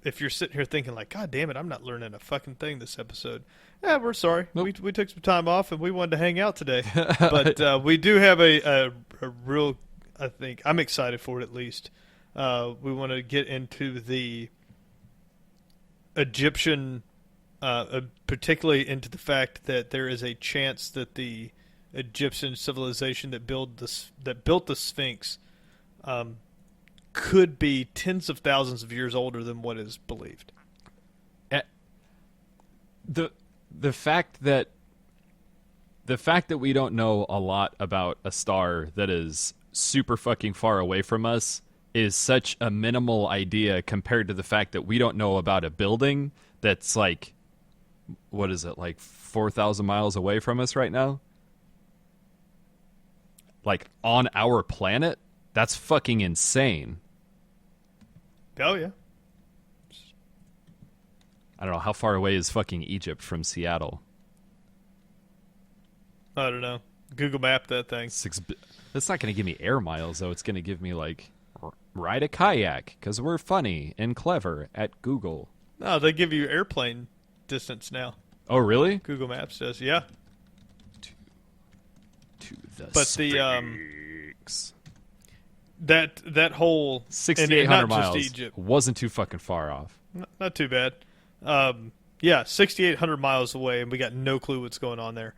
if you're sitting here thinking like, God damn it, I'm not learning a fucking thing this episode. Yeah, we're sorry. Nope. We took some time off and we wanted to hang out today. But we do have a real, I think, I'm excited for it at least. We want to get into the Egyptian, particularly into the fact that there is a chance that the Egyptian civilization that built the Sphinx could be tens of thousands of years older than what is believed. The fact that we don't know a lot about a star that is super fucking far away from us is such a minimal idea compared to the fact that we don't know about a building that's like, what is it, like 4,000 miles away from us right now? Like, on our planet? That's fucking insane. Oh, yeah. I don't know, how far away is fucking Egypt from Seattle? I don't know. Google Map that thing. That's not going to give me air miles, though. It's going to give me, like, ride a kayak, because we're funny and clever at Google. No, they give you airplane distance now. Oh, really? Google Maps does, yeah. To the but Sphinx. That whole 6,800 miles Egypt wasn't too fucking far off. Not too bad. Yeah, 6,800 miles away, and we got no clue what's going on there.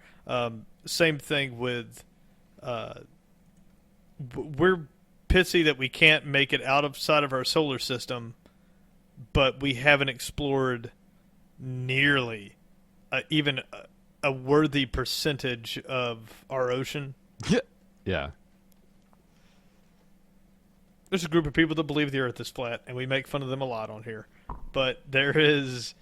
Same thing with we're pissy that we can't make it outside of our solar system, but we haven't explored nearly even a worthy percentage of our ocean. Yeah. There's a group of people that believe the Earth is flat, and we make fun of them a lot on here. But there is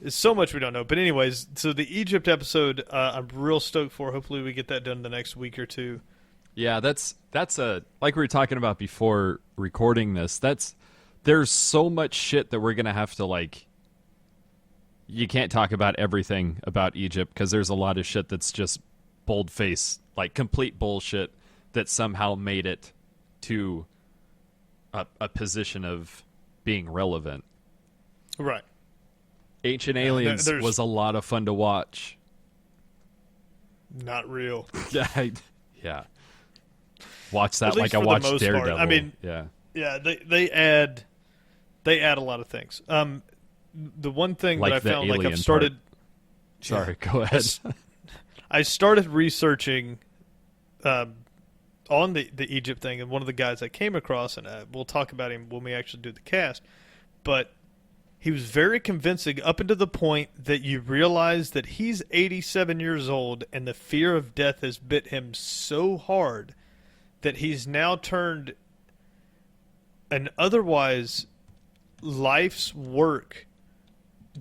so much we don't know. But anyways, so the Egypt episode, I'm real stoked for. Hopefully we get that done the next week or two. Yeah, that's like we were talking about before recording this. There's so much shit that we're gonna have to like. You can't talk about everything about Egypt because there's a lot of shit that's just bold-faced, like complete bullshit that somehow made it to a position of being relevant. Right. Ancient Aliens was a lot of fun to watch. Not real. Yeah. Watch that At least like I for the watched most Daredevil. part. I mean, yeah. They add a lot of things. The one thing like that I the found, like alien I've started. Part. Sorry, go ahead. I started researching on the Egypt thing, and one of the guys I came across, and we'll talk about him when we actually do the cast, but he was very convincing up until the point that you realize that he's 87 years old, and the fear of death has bit him so hard that he's now turned an otherwise life's work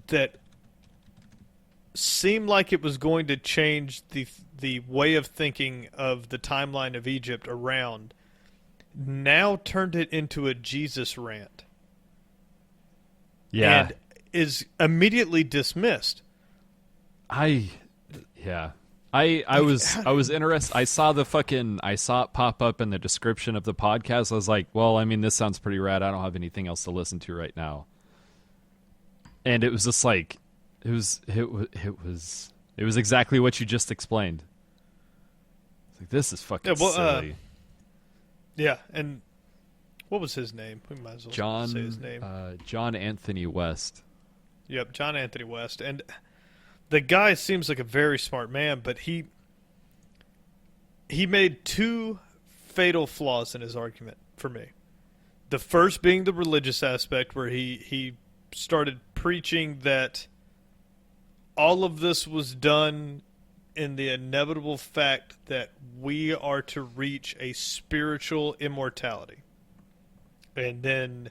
that seemed like it was going to change the way of thinking of the timeline of Egypt around, now turned it into a Jesus rant. Yeah. And is immediately dismissed. I was interested. I saw it pop up in the description of the podcast. I was like, well, I mean, this sounds pretty rad. I don't have anything else to listen to right now. And it was just like, it was exactly what you just explained. It's like, this is fucking silly. Yeah, and what was his name? We might as well say his name. John Anthony West. Yep, John Anthony West. And the guy seems like a very smart man, but he made two fatal flaws in his argument for me. The first being the religious aspect, where he started preaching that all of this was done in the inevitable fact that we are to reach a spiritual immortality. And then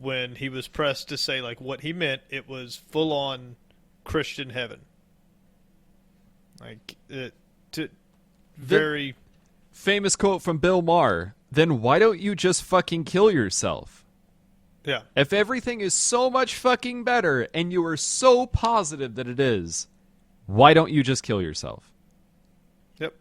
when he was pressed to say like what he meant, it was full on Christian heaven. Like very famous quote from Bill Maher. Then why don't you just fucking kill yourself? yeah. If everything is so much fucking better and you are so positive that it is, why don't you just kill yourself? Yep.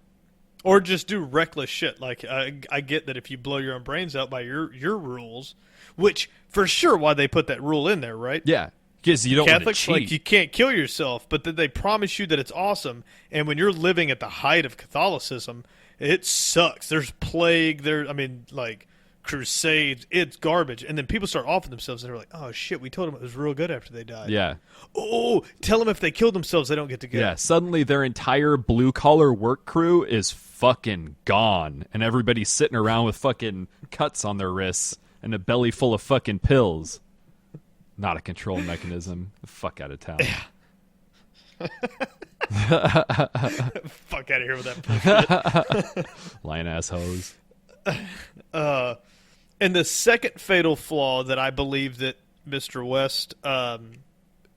Or just do reckless shit. Like I get that if you blow your own brains out by your rules, which for sure why they put that rule in there, right? Yeah, because you don't want to Catholics, cheat. like you can't kill yourself, but then they promise you that it's awesome. And when you're living at the height of Catholicism, it sucks. There's plague. Like crusades. It's garbage. And then people start offing themselves, and they're like, "Oh shit, we told them it was real good after they died." Yeah. Oh, tell them if they kill themselves, they don't get to go. Yeah, suddenly their entire blue-collar work crew is fucking gone, and everybody's sitting around with fucking cuts on their wrists and a belly full of fucking pills. Not a control mechanism. The fuck out of town. Fuck out of here with that bullshit. Lion ass hose. And the second fatal flaw that I believe that Mr. West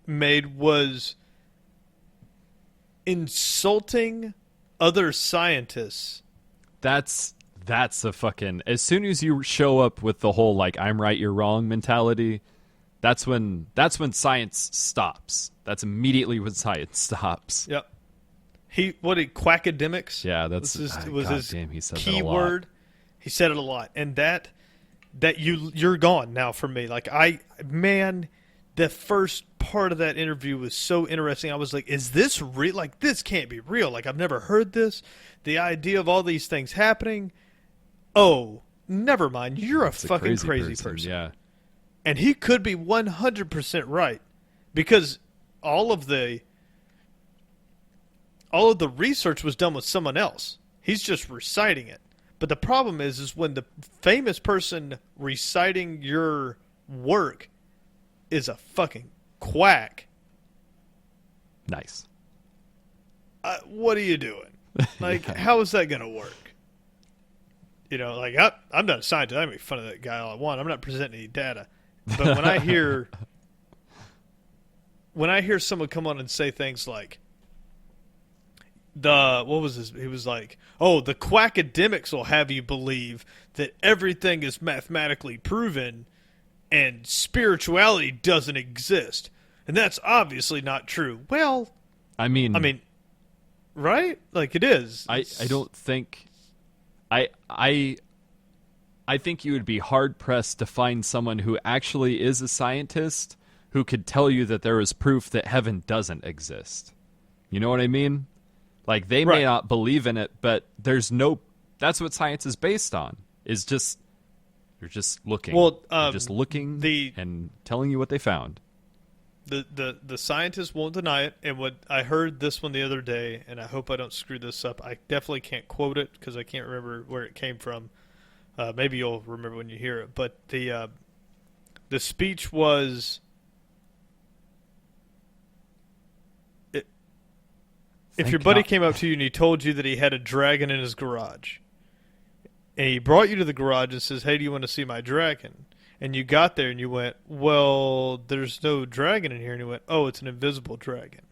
made was insulting other scientists. That's a fucking... As soon as you show up with the whole, like, I'm right, you're wrong mentality, that's when science stops. That's immediately when science stops. Yep. Quackademics? Yeah, that's... his damn, he said key that a lot. word. He said it a lot. And that you're gone now from me. Like, the first part of that interview was so interesting. I was like, is this real? Like, this can't be real. Like, I've never heard this. The idea of all these things happening. Oh, never mind. You're a fucking crazy person. Yeah. And he could be 100% right, because all of the research was done with someone else. He's just reciting it. But the problem is when the famous person reciting your work is a fucking quack. Nice. What are you doing? Like, how is that going to work? You know, like, I'm not a scientist. I make fun of that guy all I want. I'm not presenting any data. But when I hear someone come on and say things like, what was this? He was like, oh, the quackademics will have you believe that everything is mathematically proven and spirituality doesn't exist. And that's obviously not true. Well, I mean, right? Like, it is. I don't think... I think you would be hard-pressed to find someone who actually is a scientist who could tell you that there is proof that heaven doesn't exist. You know what I mean? Like, they may not believe in it, but there's no... That's what science is based on, is just... You're just looking. Well, you're just looking and telling you what they found. The scientists won't deny it, and what I heard this one the other day, and I hope I don't screw this up. I definitely can't quote it because I can't remember where it came from. Maybe you'll remember when you hear it. But the speech was, if your buddy came up to you and he told you that he had a dragon in his garage, and he brought you to the garage and says, "Hey, do you want to see my dragon?" And you got there and you went, "Well, there's no dragon in here." And he went, "Oh, it's an invisible dragon."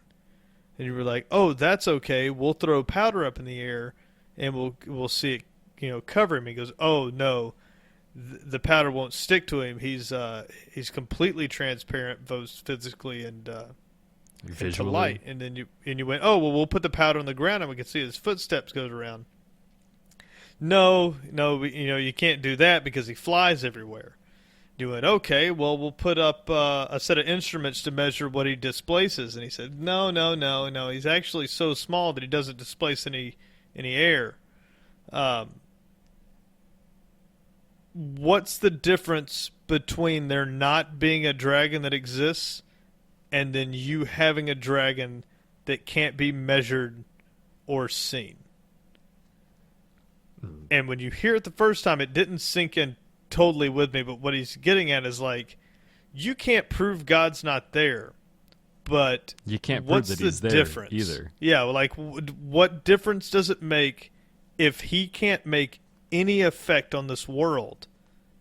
And you were like, "Oh, that's okay. We'll throw powder up in the air and we'll see it, cover him." He goes, "Oh no, the powder won't stick to him. He's completely transparent, both physically and to light." And then you went, "Oh, well, we'll put the powder on the ground and we can see his footsteps goes around." No, you can't do that because he flies everywhere. You went, "Okay, well, we'll put up a set of instruments to measure what he displaces." And he said, No. He's actually so small that he doesn't displace any air. What's the difference between there not being a dragon that exists and then you having a dragon that can't be measured or seen? And when you hear it the first time, it didn't sink in totally with me, but what he's getting at is like, you can't prove God's not there, but You can't prove what's that the he's there difference? either. Yeah, like what difference does it make if he can't make any effect on this world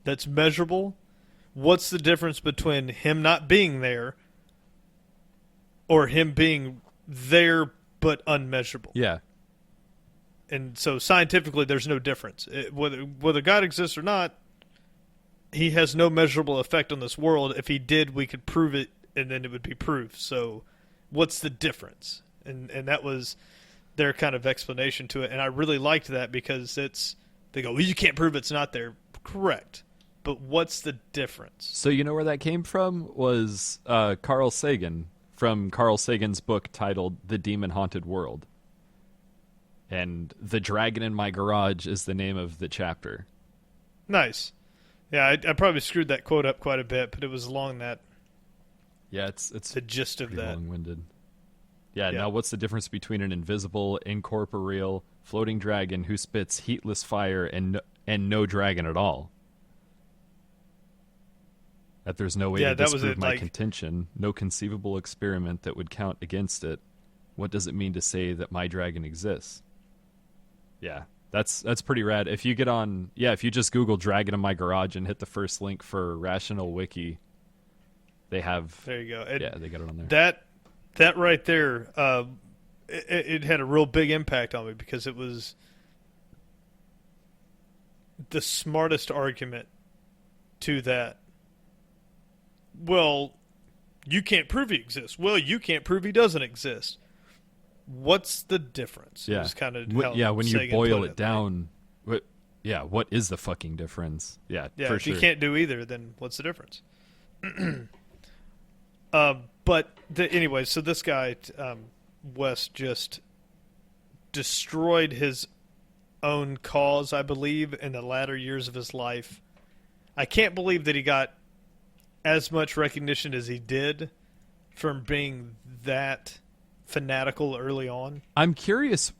that's measurable? What's the difference between him not being there or him being there but unmeasurable? Yeah. And so scientifically, there's no difference. Whether God exists or not, he has no measurable effect on this world. If he did, we could prove it, and then it would be proof. So what's the difference? And that was their kind of explanation to it. And I really liked that because they go, well, you can't prove it's not there. Correct. But what's the difference? So you know where that came from? Was Carl Sagan, from Carl Sagan's book titled The Demon Haunted World. And The Dragon in My Garage is the name of the chapter. Nice. Yeah, I probably screwed that quote up quite a bit, but it was along that. Yeah, it's the gist of pretty that. long-winded. Yeah, Yeah. now what's the difference between an invisible, incorporeal, floating dragon who spits heatless fire and no dragon at all? That there's no way Yeah, to that was disprove it, my like- contention, no conceivable experiment that would count against it. What does it mean to say that my dragon exists? Yeah, that's pretty rad. If you get on, if you just Google "dragon in my garage" and hit the first link for Rational Wiki, they have. There you go. They got it on there. That right there, it had a real big impact on me because it was the smartest argument to that. Well, you can't prove he exists. Well, you can't prove he doesn't exist. What's the difference? Yeah, It was kind of when you Sagan boil put it down, what is the fucking difference? Yeah, Yeah, for if sure. you can't do either, then what's the difference? Anyway, so this guy, Wes, just destroyed his own cause, I believe, in the latter years of his life. I can't believe that he got as much recognition as he did from being that fanatical early on. I'm curious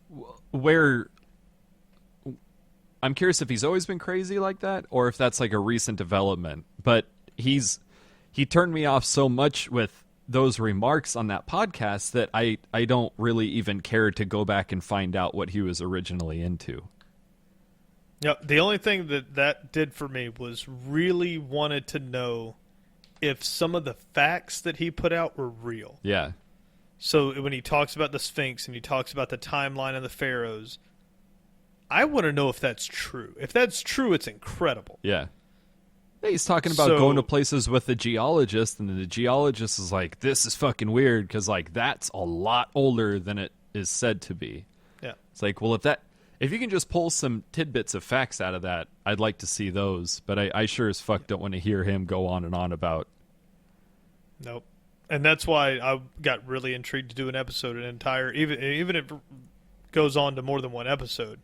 if he's always been crazy like that, or if that's like a recent development. But he turned me off so much with those remarks on that podcast that I don't really even care to go back and find out what he was originally into. Yeah, the only thing that did for me was really wanted to know if some of the facts that he put out were real. Yeah. So when he talks about the Sphinx and he talks about the timeline of the pharaohs, I want to know if that's true. If that's true, it's incredible. Yeah. He's talking about going to places with a geologist, and the geologist is like, this is fucking weird because, like, that's a lot older than it is said to be. Yeah. It's like, well, if you can just pull some tidbits of facts out of that, I'd like to see those. But I sure as fuck don't want to hear him go on and on about. Nope. And that's why I got really intrigued to do an episode, even if it goes on to more than one episode.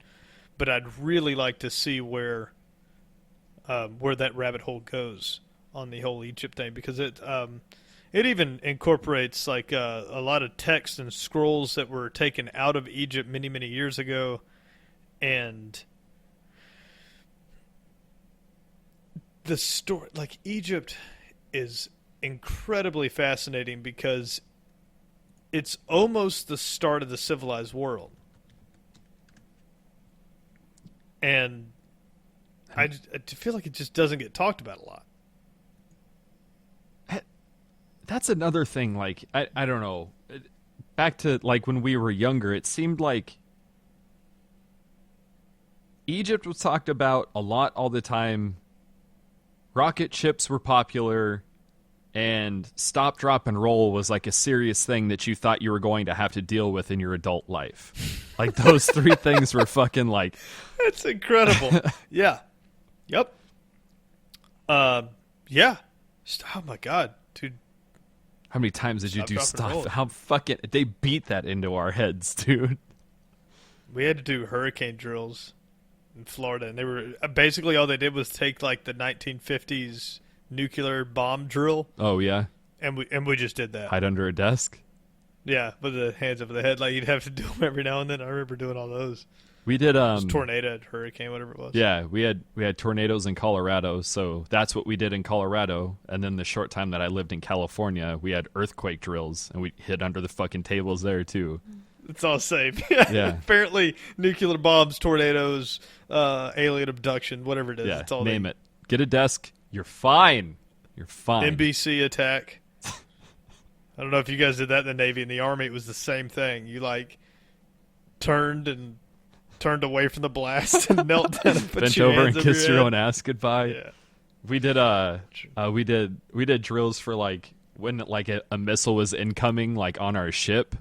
But I'd really like to see where that rabbit hole goes on the whole Egypt thing, because it even incorporates like a lot of text and scrolls that were taken out of Egypt many, many years ago, and the story, like, Egypt is incredibly fascinating because it's almost the start of the civilized world. And I feel like it just doesn't get talked about a lot. That's another thing, like, I don't know. Back to, like, when we were younger, it seemed like Egypt was talked about a lot all the time. Rocket ships were popular, and stop, drop, and roll was like a serious thing that you thought you were going to have to deal with in your adult life. Like, those three things were fucking like... That's incredible. Yeah. Yep. Yeah. Oh my god, dude. How many times did you do Stop, drop, and roll. stuff? How fucking... They beat that into our heads, dude. We had to do hurricane drills in Florida, and they were basically all they did was take like the 1950s nuclear bomb drill, Oh, yeah? and we just did that. Hide under a desk? Yeah, with the hands over the head, like you'd have to do them every now and then. I remember doing all those. We did Tornado, hurricane, whatever it was. yeah, we had tornadoes in Colorado, so that's what we did in Colorado. And then the short time that I lived in California, we had earthquake drills, and we hid under the fucking tables there too. It's all safe. Yeah. Apparently, nuclear bombs, tornadoes, alien abduction, whatever it is. Yeah, it's all name it. Get a desk. You're fine. You're fine. NBC attack. I don't know if you guys did that in the Navy. In the Army, it was the same thing. You like turned away from the blast and knelt down and put Bent your over hands and over kissed your your head. own ass goodbye. Yeah. We did we did drills for like when like a missile was incoming like on our ship.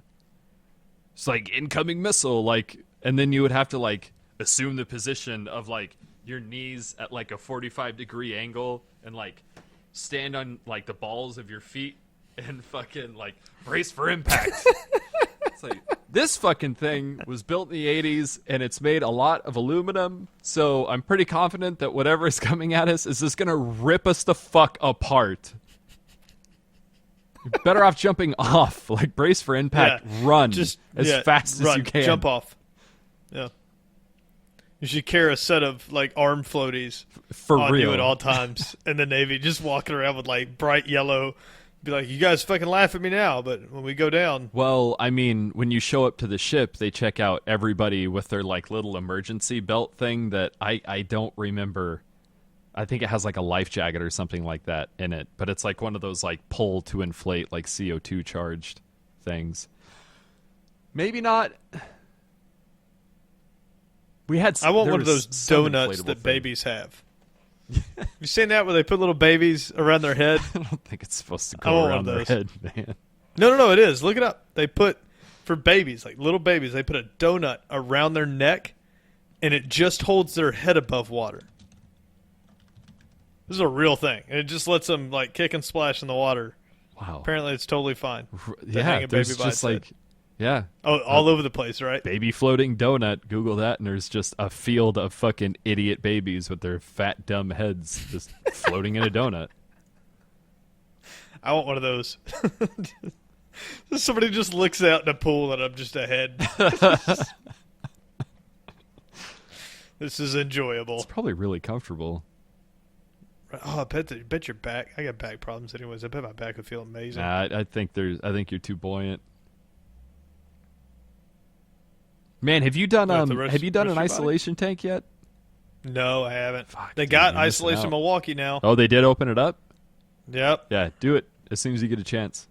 It's like incoming missile, like, and then you would have to like assume the position of like your knees at like a 45-degree angle and like stand on like the balls of your feet and fucking like brace for impact. It's like this fucking thing was built in the 80s and it's made a lot of aluminum, so I'm pretty confident that whatever is coming at us is just gonna rip us the fuck apart. You're better off jumping off, like brace for impact, run as fast as you can. Jump off. Yeah. You should carry a set of like arm floaties For on real. you at all times in the Navy, just walking around with like bright yellow. Be like, you guys fucking laugh at me now, but when we go down, Well, I mean, when you show up to the ship, they check out everybody with their like little emergency belt thing that I don't remember. I think it has like a life jacket or something like that in it, but it's like one of those like pull to inflate like CO2 charged things. Maybe not. We had. I want there one of was those some donuts inflatable that thing. babies have. You seen that where they put little babies around their head? I don't think it's supposed to I go want around one their of head, man. No, it is. Look it up. They put, for babies, like little babies, they put a donut around their neck, and it just holds their head above water. This is a real thing, and it just lets them like kick and splash in the water. Wow. Apparently, it's totally fine. Yeah, hang a there's baby by just its like, head. yeah. Oh, all over the place, right? Baby floating donut. Google that, and there's just a field of fucking idiot babies with their fat, dumb heads just floating in a donut. I want one of those. Somebody just looks out in a pool, and I'm just a head. This is enjoyable. It's probably really comfortable. Oh, I bet your back. I got back problems, anyways. I bet my back would feel amazing. Nah, I think you're too buoyant. Man, have you done What, the rest an of your body? isolation tank yet? No, I haven't. Fuck, They dude, got you're missing isolation out. Milwaukee now. Oh, they did open it up? Yep. Yeah, do it as soon as you get a chance.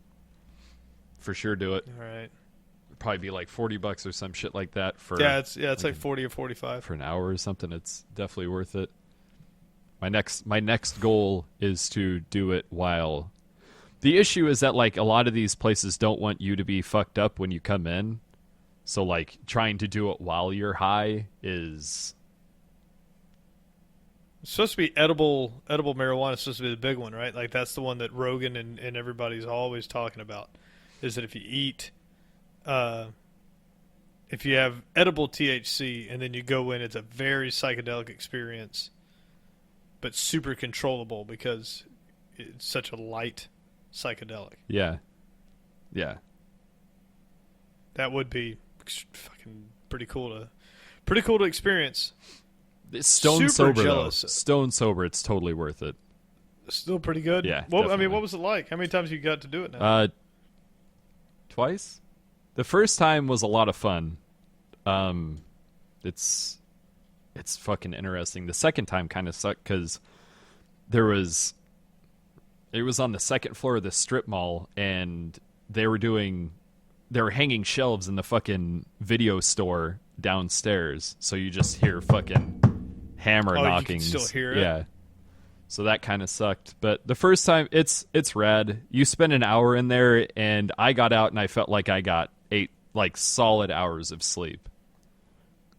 For sure do it. All right. It'd probably be like $40 or some shit like that for Yeah, it's like 40 or 45. for an hour or something. It's definitely worth it. My next goal is to do it while the issue is that like a lot of these places don't want you to be fucked up when you come in. So like trying to do it while you're high is It's supposed to be edible marijuana. It's supposed to be the big one, right? Like that's the one that Rogan and everybody's always talking about. Is that if you eat, if you have edible THC and then you go in, it's a very psychedelic experience, but super controllable because it's such a light psychedelic. yeah. Yeah. That would be fucking pretty cool to experience. It's stone Super sober jealous. though. Stone sober, it's totally worth it. Still pretty good. Yeah, Well, I definitely. mean, what was it like? How many times you got to do it now? Twice. The first time was a lot of fun. It's fucking interesting. The second time kind of sucked because it was on the second floor of the strip mall, and they were hanging shelves in the fucking video store downstairs, so you just hear fucking hammer Oh, you can knocking. still hear it? Yeah. So that kind of sucked. But the first time, it's rad. You spend an hour in there, and I got out, and I felt like I got 8 like solid hours of sleep.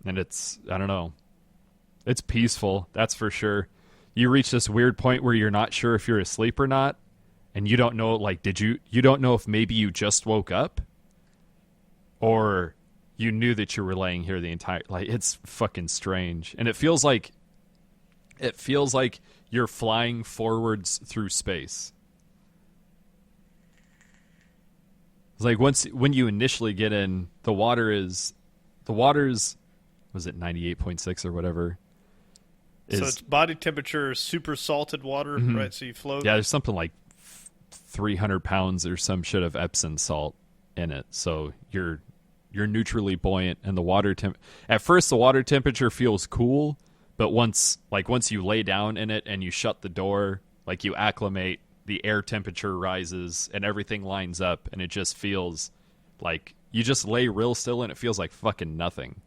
And I don't know. It's peaceful, that's for sure. You reach this weird point where you're not sure if you're asleep or not, and you don't know, like, you don't know if maybe you just woke up, or you knew that you were laying here the entire, like, it's fucking strange. And it feels like you're flying forwards through space. It's like when you initially get in, the water's was it 98.6 or whatever? So it's body temperature, super salted water, right? So you float. Yeah, there's something like 300 pounds or some shit of Epsom salt in it. So you're neutrally buoyant, and the water at first the water temperature feels cool, but once you lay down in it and you shut the door, like you acclimate, the air temperature rises and everything lines up, and it just feels like you just lay real still and it feels like fucking nothing.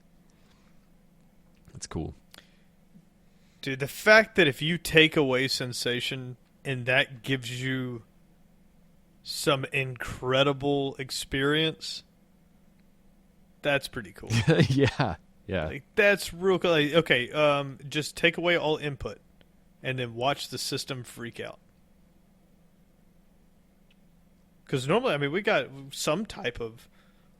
It's cool. Dude, the fact that if you take away sensation and that gives you some incredible experience, that's pretty cool. Yeah. Like, that's real cool. Like, okay, just take away all input and then watch the system freak out. Because normally, I mean, we got some type of,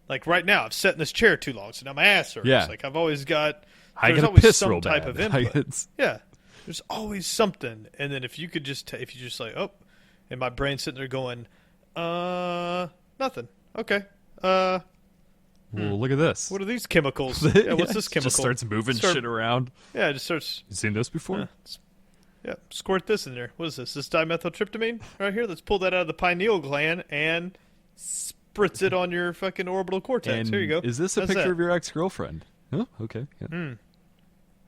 like right now, I've sat in this chair too long, so now my ass hurts. Yeah. Like I've always got, I there's gotta always piss some real type bad. of input. Yeah, there's always something. And then if you could just, if you just like, oh, and my brain's sitting there going, nothing. Okay. Well, look at this. What are these chemicals? Yeah, what's this chemical? Just starts moving shit around. Yeah, it just starts. You seen this before? Yeah, squirt this in there. What is this? This dimethyltryptamine right here? Let's pull that out of the pineal gland and spritz it on your fucking orbital cortex. And here you go. Is this a That's picture that. of your ex-girlfriend? Oh, okay. Yeah.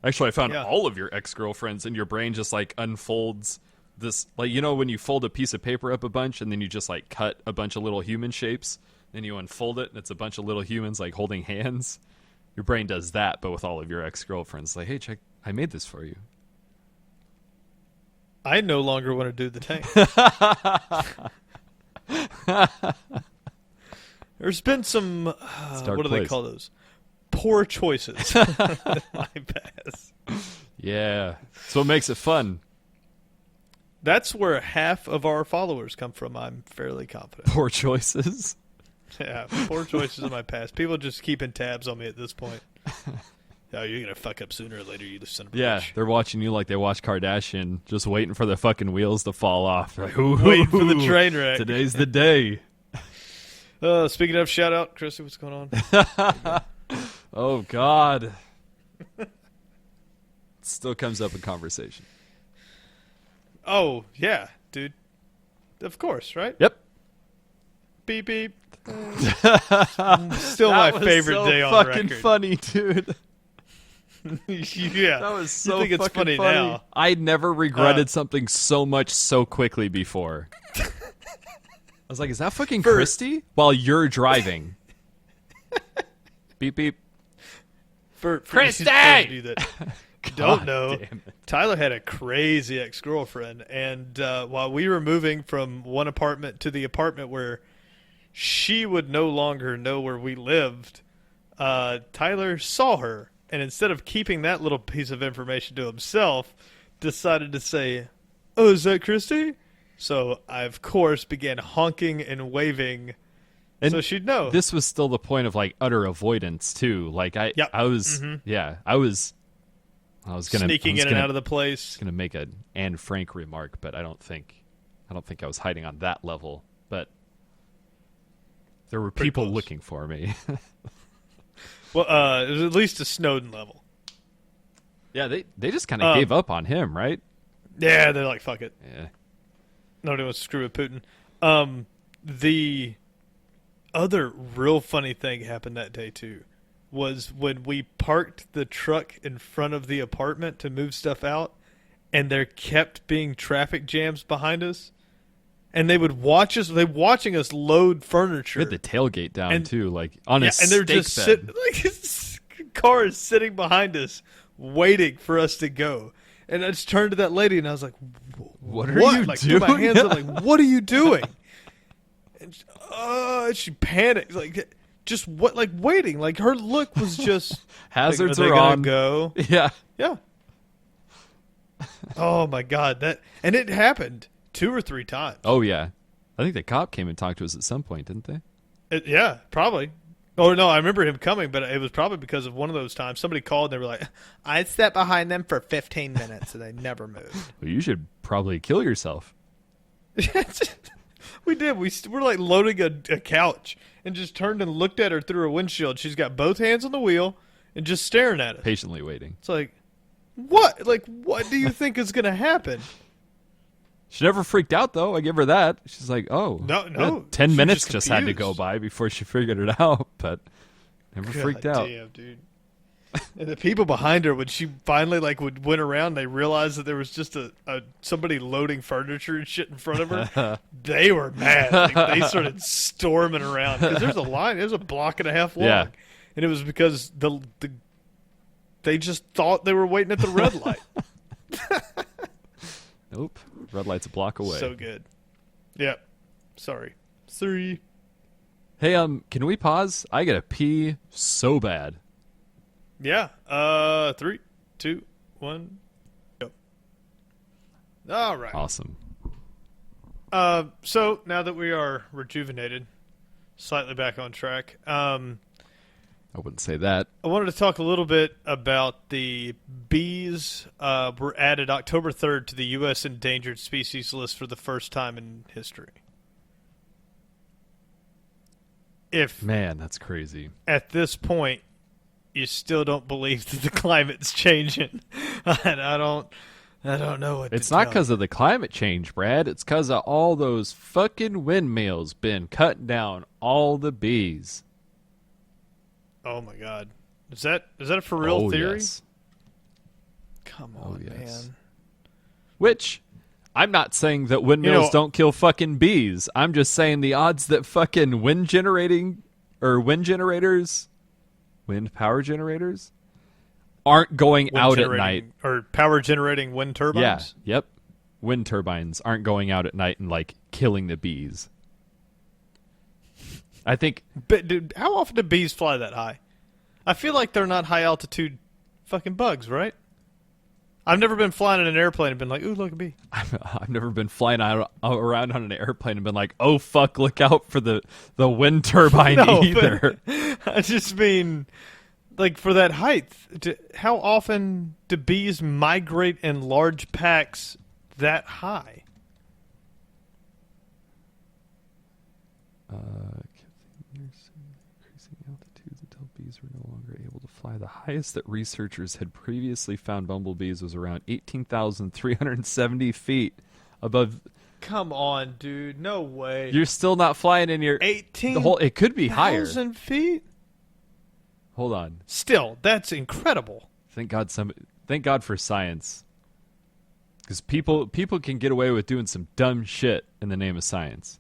Actually, I found Yeah. all of your ex-girlfriends, and your brain just like unfolds this, like, you know when you fold a piece of paper up a bunch and then you just like cut a bunch of little human shapes, then you unfold it and it's a bunch of little humans like holding hands. Your brain does that, but with all of your ex-girlfriends. Like, hey, check, I made this for you. I no longer want to do the tank. There's been some, what do they call those? Poor choices in my past. Yeah. So what makes it fun? That's where half of our followers come from, I'm fairly confident. Poor choices. Yeah, poor choices in my past. People just keeping tabs on me at this point. Oh, you're going to fuck up sooner or later, you son of a Yeah, bitch. they're watching you like they watch Kardashian, just waiting for the fucking wheels to fall off. Like, Waiting for the train wreck. Today's the day. Speaking of, shout out, Chrissy, what's going on? Oh, God. Still comes up in conversation. Oh, yeah, dude. Of course, right? Yep. Beep, beep. Still my favorite day on fucking record. funny, dude. Yeah. That was so you think it's fucking funny now. I never regretted something so much so quickly before. I was like, is that fucking Christy? While you're driving. Beep, beep. For Christy! those of you that don't know, damn it. Tyler had a crazy ex-girlfriend, and while we were moving from one apartment to the apartment where she would no longer know where we lived, Tyler saw her, and instead of keeping that little piece of information to himself, decided to say, "Oh, is that Christy?" So I, of course, began honking and waving, so she'd know. This was still the point of like utter avoidance too. Like I was gonna sneaking in and out of the place. Gonna make an Anne Frank remark, but I don't think I was hiding on that level. But there were Pretty people close. looking for me. Well, it was at least a Snowden level. Yeah, they just kind of gave up on him, right? Yeah, they're like, fuck it. Yeah. Nobody wants to screw with Putin. The other real funny thing happened that day, too, was when we parked the truck in front of the apartment to move stuff out, and there kept being traffic jams behind us. And they would watch us. They watching us load furniture. We had the tailgate down too, like on a and they're steak just bed. sitting. Like this car is sitting behind us, waiting for us to go. And I just turned to that lady, and I was like, What are you like, doing? Put my hands up, like, what are you doing? And she panicked, like, just what, like, waiting. Like, her look was just Hazards like, are they gonna on. Go. Yeah. Yeah. Oh my God, and it happened 2 or 3 times. Oh yeah. I think the cop came and talked to us at some point, didn't they? Yeah, probably. Oh, no, I remember him coming, but it was probably because of one of those times. Somebody called, and they were like, I sat behind them for 15 minutes, and they never moved. Well, you should probably kill yourself. We did. We're like loading a couch and just turned and looked at her through her windshield. She's got both hands on the wheel, and just staring at us. Patiently waiting. It's like, what? Like, what do you think is going to happen? She never freaked out, though. I give her that. She's like, oh. No. 10 She's minutes just just had to go by before she figured it out, but never freaked out. Damn, dude. And the people behind her, when she finally went around, they realized that there was just a somebody loading furniture and shit in front of her. They were mad. Like, they started storming around because there's a line. There's a block and a half long, Yeah. and it was because they just thought they were waiting at the red light. Nope. Red light's a block away. So good. Yep. Sorry. 3. Hey, can we pause? I gotta pee so bad. Yeah. 3, 2, 1. Go. All right. Awesome. So now that we are rejuvenated, slightly back on track, I wouldn't say that. I wanted to talk a little bit about the bees. Were added October 3rd to the U.S. endangered species list for the first time in history. If Man, that's crazy. at this point you still don't believe that the climate's changing, I don't know what. It's to not tell because of the climate change, Brad. It's because of all those fucking windmills been cutting down all the bees. you. Oh my God, is that a for real Oh, theory? yes. Come Oh, on, yes. man. Which, I'm not saying that windmills don't kill fucking bees. I'm just saying the odds that fucking wind power generators, aren't going Wind out at generating- night. or power generating wind turbines. Yeah, yep. Wind turbines aren't going out at night and, like, killing the bees. I think... But dude, how often do bees fly that high? I feel like they're not high altitude fucking bugs, right? I've never been flying in an airplane and been like, ooh, look, a bee. I've never been flying around on an airplane and been like, oh, fuck, look out for the wind turbine No, either. but I just mean, like, for that height, how often do bees migrate in large packs that high? Increasing altitudes until bees were no longer able to fly. The highest that researchers had previously found bumblebees was around 18,370 feet above. Come on, dude. No way. You're still not flying in your 18,000 it could be higher. feet? Hold on. Still, that's incredible. Thank God for science. Because people can get away with doing some dumb shit in the name of science.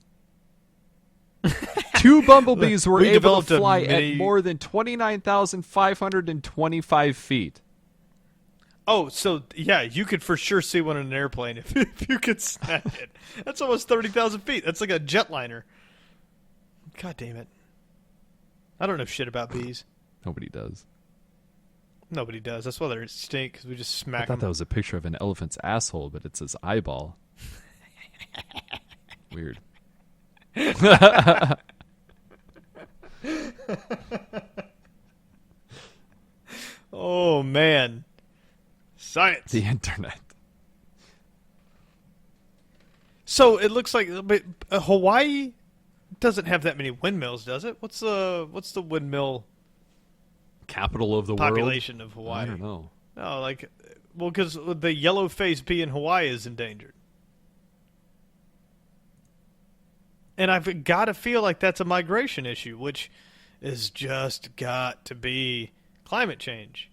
2 bumblebees were We able developed to a fly mini- at more than 29,525 feet. Oh, so, yeah, you could for sure see one in an airplane if you could snap it. That's almost 30,000 feet. That's like a jetliner. God damn it. I don't know shit about bees. Nobody does. Nobody does. That's why they stink, because we just I smack thought them. that was a picture of an elephant's asshole, but it's his eyeball. Weird. Oh, man. Science. The internet. So it looks like but, Hawaii doesn't have that many windmills, does it? What's the windmill Capital of the population of world? Hawaii? I don't know. No, because the yellow-faced bee in Hawaii is endangered. And I've got to feel like that's a migration issue, which is just got to be climate change.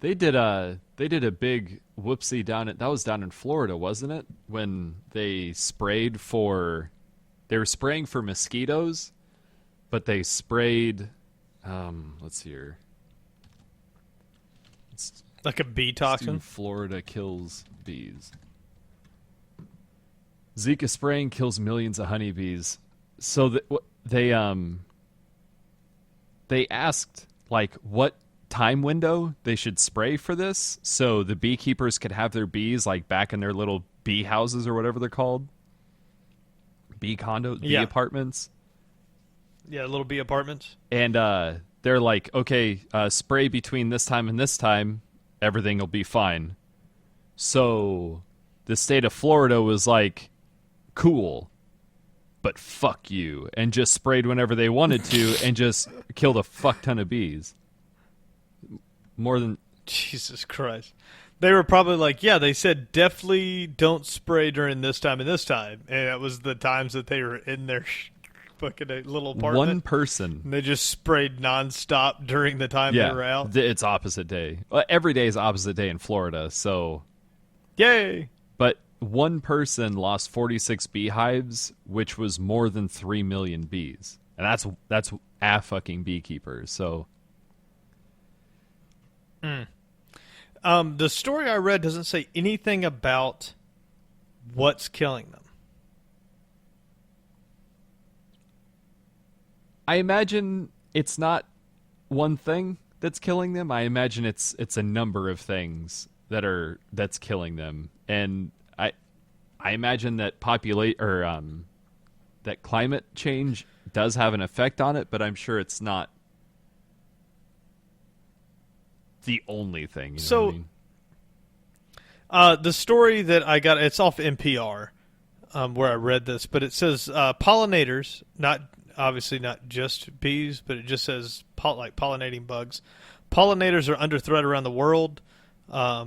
They did a big whoopsie down in Florida, wasn't it? When they were spraying for mosquitoes, but they sprayed let's see here. Like a bee toxin? Florida kills bees. Zika spraying kills millions of honeybees. So they asked like what time window they should spray for this, so the beekeepers could have their bees like back in their little bee houses or whatever they're called, bee condos, bee apartments. Yeah, little bee apartments. And they're like, okay, spray between this time and this time, everything will be fine. So the state of Florida was like, cool. but fuck you, and just sprayed whenever they wanted to and just killed a fuck ton of bees. More than... Jesus Christ. They were probably like, yeah, they said definitely don't spray during this time and this time. And that was the times that they were in their fucking little apartment. One person. And they just sprayed nonstop during the time they were out. It's opposite day. Well, every day is opposite day in Florida, so... Yay! But one person lost 46 beehives, which was more than 3 million bees. And that's a fucking beekeeper, so... The story I read doesn't say anything about what's killing them. I imagine it's not one thing that's killing them. I imagine it's a number of things that's killing them, and I imagine that that climate change does have an effect on it, but I'm sure it's not the only thing. You know what I mean? The story that I got, it's off NPR, where I read this, but it says pollinators, obviously not just bees, but it just says like pollinating bugs. Pollinators are under threat around the world. A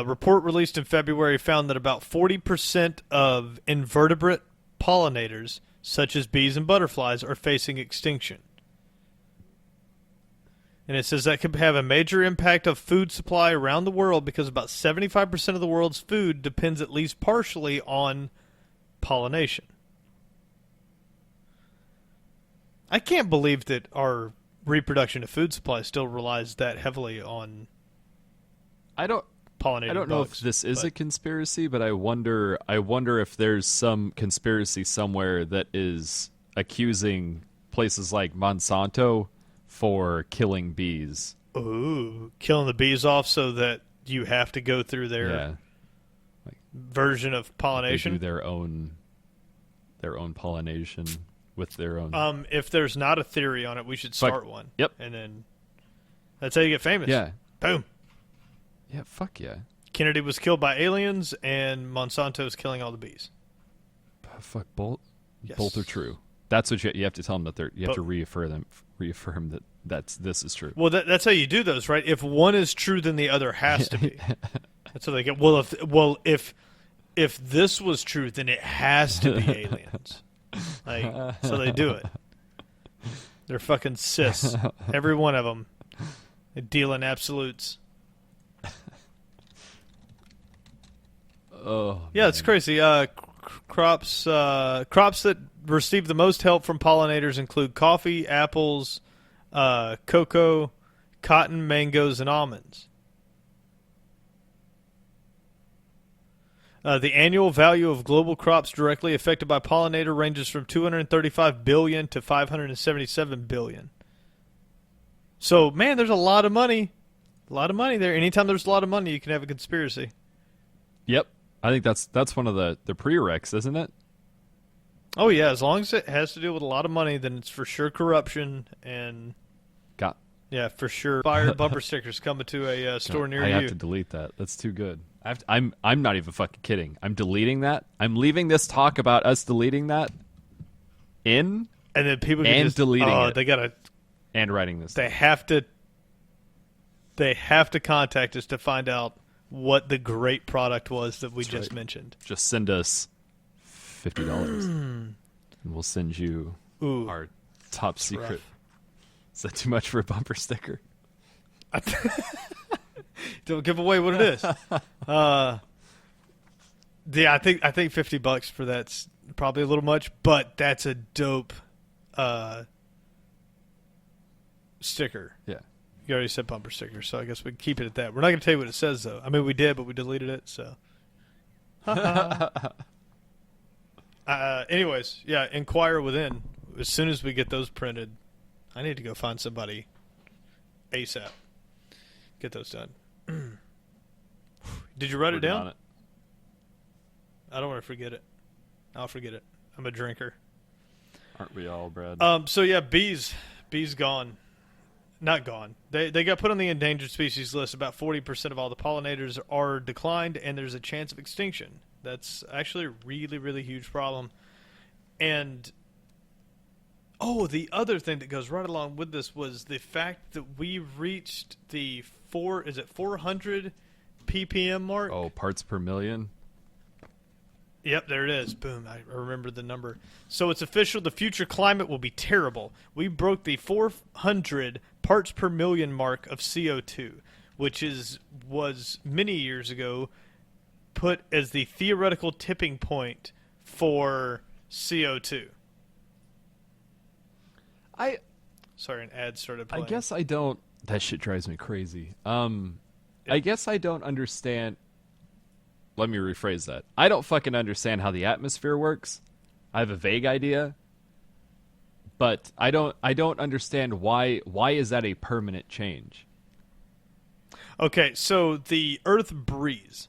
report released in February found that about 40% of invertebrate pollinators, such as bees and butterflies, are facing extinction. And it says that could have a major impact of food supply around the world because about 75% of the world's food depends at least partially on pollination. I can't believe that our reproduction of food supply still relies that heavily on pollinating I don't know bugs, if this is a conspiracy, but I wonder if there's some conspiracy somewhere that is accusing places like Monsanto for killing bees. Ooh, killing the bees off so that you have to go through their version of pollination. They do their own pollination with their own. If there's not a theory on it, we should start one. Yep. And then that's how you get famous. Yeah. Boom. Yeah. Fuck yeah. Kennedy was killed by aliens, and Monsanto's killing all the bees. Fuck, both Yes. are true. That's what you have to tell them that you have to reaffirm that this is true. Well, that's how you do those, right? If one is true, then the other has to be. That's how they get. If this was true, then it has to be aliens. So they do it. They're fucking cis, every one of them. They deal in absolutes. Oh yeah, it's crazy. Crops that receive the most help from pollinators include coffee, apples, cocoa, cotton, mangoes, and almonds. The annual value of global crops directly affected by pollinator ranges from $235 billion to $577 billion. So, man, there's a lot of money. A lot of money there. Anytime there's a lot of money, you can have a conspiracy. Yep. I think that's one of the prereqs, isn't it? Oh, yeah. As long as it has to do with a lot of money, then it's for sure corruption and... Yeah, for sure. Conspire bumper stickers coming to a store near you. I have to delete that. That's too good. I'm not even fucking kidding. I'm deleting that. I'm leaving this talk about us deleting that in and then people can and just, deleting it. They gotta and writing this. They have to contact us to find out what the great product was that we just mentioned. Just send us $50 and we'll send you our top secret. Rough. Is that too much for a bumper sticker? Don't give away what it is. Yeah, I think $50 for that's probably a little much, but that's a dope sticker. Yeah. You already said bumper sticker, so I guess we can keep it at that. We're not going to tell you what it says, though. I mean, we did, but we deleted it, so. Anyways, yeah, inquire within. As soon as we get those printed, I need to go find somebody ASAP. Get those done. Did you write it down? I don't want to forget it. I'll forget it. I'm a drinker. Aren't we all, Brad? So yeah, bees gone. Not gone. They got put on the endangered species list. About 40% of all the pollinators are declined, and there's a chance of extinction. That's actually a really, really huge problem. And the other thing that goes right along with this was the fact that we reached the 400 ppm mark. Oh, parts per million. Yep, there it is. Boom, I remember the number. So it's official. The future climate will be terrible. We broke the 400 parts per million mark of CO2, which was many years ago put as the theoretical tipping point for CO2. Sorry, an ad started playing. I guess I don't. That shit drives me crazy. I guess I don't understand. Let me rephrase that. I don't fucking understand how the atmosphere works. I have a vague idea, but I don't understand why is that a permanent change? Okay, so the Earth breathes.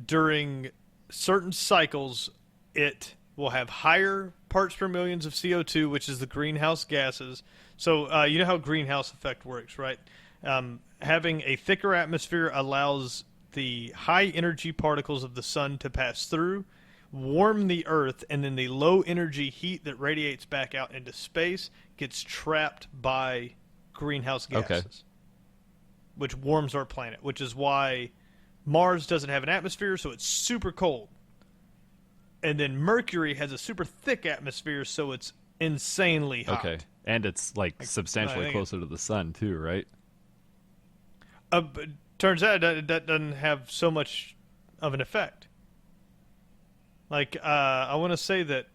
During certain cycles, it will have higher parts per millions of CO2, which is the greenhouse gases. So you know how greenhouse effect works, right? Having a thicker atmosphere allows the high energy particles of the sun to pass through, warm the Earth, and then the low energy heat that radiates back out into space gets trapped by greenhouse gases, Okay. which warms our planet, which is why Mars doesn't have an atmosphere, so it's super cold. And then Mercury has a super thick atmosphere, so it's insanely hot. Okay. And it's like substantially closer to the sun too, right? But turns out that doesn't have so much of an effect. Like, I want to say that,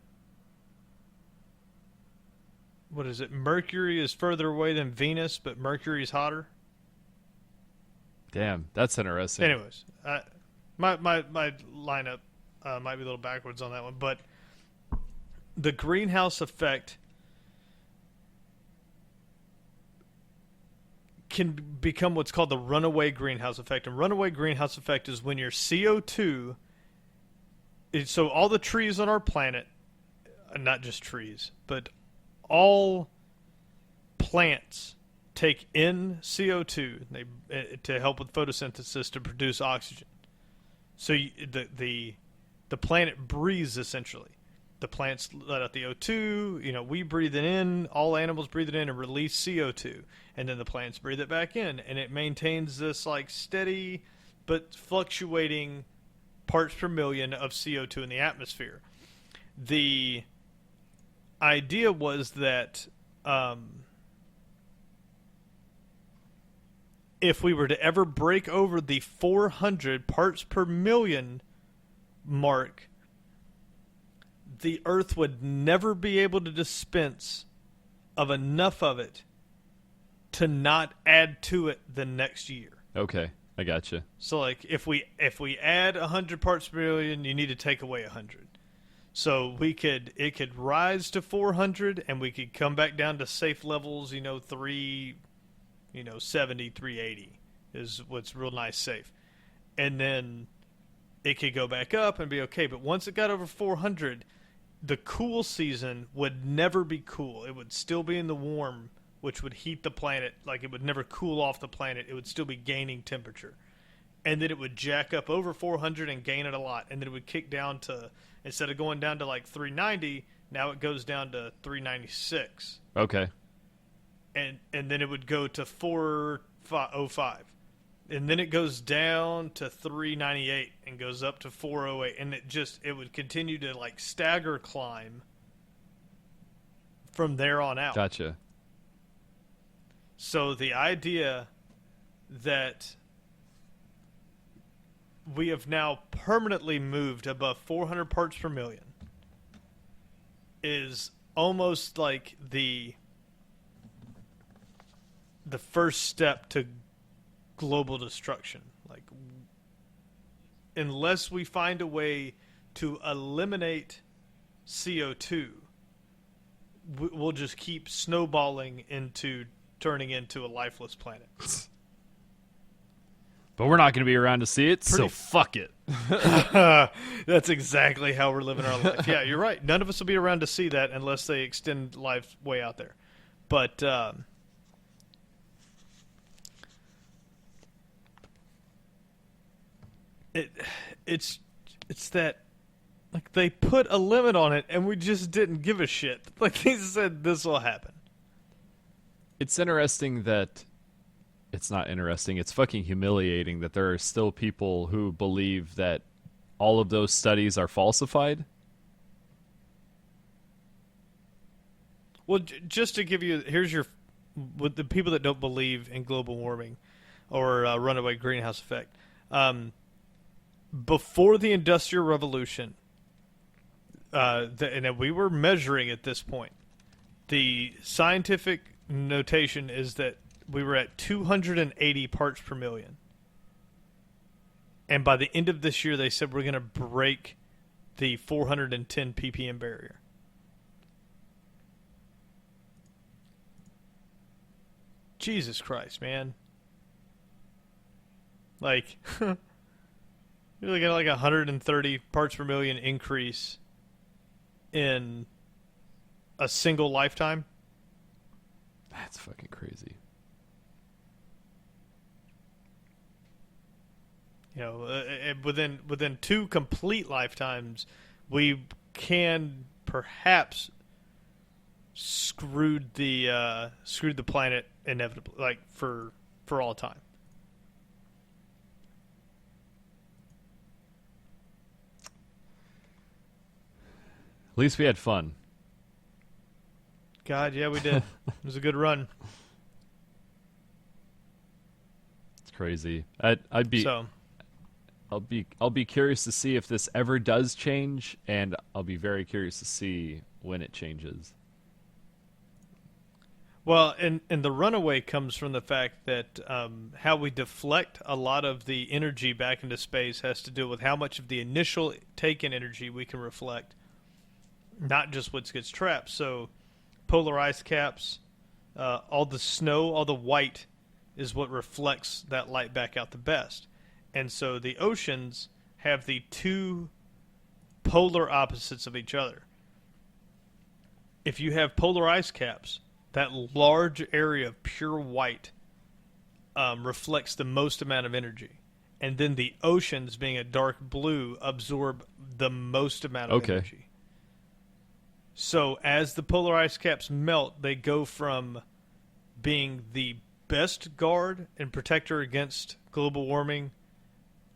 what is it? Mercury is further away than Venus, but Mercury is hotter. Damn, that's interesting. Anyways, my lineup might be a little backwards on that one, but the greenhouse effect can become what's called the runaway greenhouse effect. And runaway greenhouse effect is when your CO2... So all the trees on our planet, not just trees, but all plants take in CO2 to help with photosynthesis to produce oxygen. So the planet breathes, essentially. The plants let out the O2, we breathe it in, all animals breathe it in and release CO2. And then the plants breathe it back in. And it maintains this like steady but fluctuating parts per million of CO2 in the atmosphere. The idea was that if we were to ever break over the 400 parts per million mark, the Earth would never be able to dispense of enough of it to not add to it the next year. Okay, I gotcha. So, like, if we add 100 parts per million, you need to take away 100. So it could rise to 400, and we could come back down to safe levels. 370, 380 is what's real nice safe, and then it could go back up and be okay. But once it got over 400, the cool season would never be cool. It would still be in the warm, which would heat the planet. Like, it would never cool off the planet. It would still be gaining temperature. And then it would jack up over 400 and gain it a lot. And then it would kick down to, instead of going down to like 390, now it goes down to 396. Okay. And then it would go to 405. And then it goes down to 398 and goes up to 408. And it would continue to like stagger climb from there on out. Gotcha. So the idea that we have now permanently moved above 400 parts per million is almost like the first step to global destruction. Like, unless we find a way to eliminate CO2, we'll just keep snowballing into turning into a lifeless planet. But we're not going to be around to see it, so fuck it. That's exactly how we're living our life. Yeah, you're right. None of us will be around to see that unless they extend life way out there. But it's that Like, they put a limit on it, and we just didn't give a shit. Like, they said this will happen. It's interesting that it's not interesting. It's fucking humiliating that there are still people who believe that all of those studies are falsified. Well, just to give you, here's your, with the people that don't believe in global warming or runaway greenhouse effect. Before the Industrial Revolution, and we were measuring at this point, the scientific notation is that we were at 280 parts per million. And by the end of this year, they said we're going to break the 410 ppm barrier. Jesus Christ, man. Like, you're looking at like 130 parts per million increase in a single lifetime. That's fucking crazy. You know, within 2 complete lifetimes, we can perhaps screwed the planet inevitably, like for all time. At least we had fun. God, yeah, we did. It was a good run. It's crazy. I'd be So, I'll be curious to see if this ever does change, and I'll be very curious to see when it changes. well, and the runaway comes from the fact that how we deflect a lot of the energy back into space has to do with how much of the initial taken energy we can reflect, not just what gets trapped. So, polar ice caps, all the snow, all the white is what reflects that light back out the best. And so the oceans have the 2 polar opposites of each other. If you have polar ice caps, that large area of pure white reflects the most amount of energy. And then the oceans, being a dark blue, absorb the most amount of energy. So as the polar ice caps melt, they go from being the best guard and protector against global warming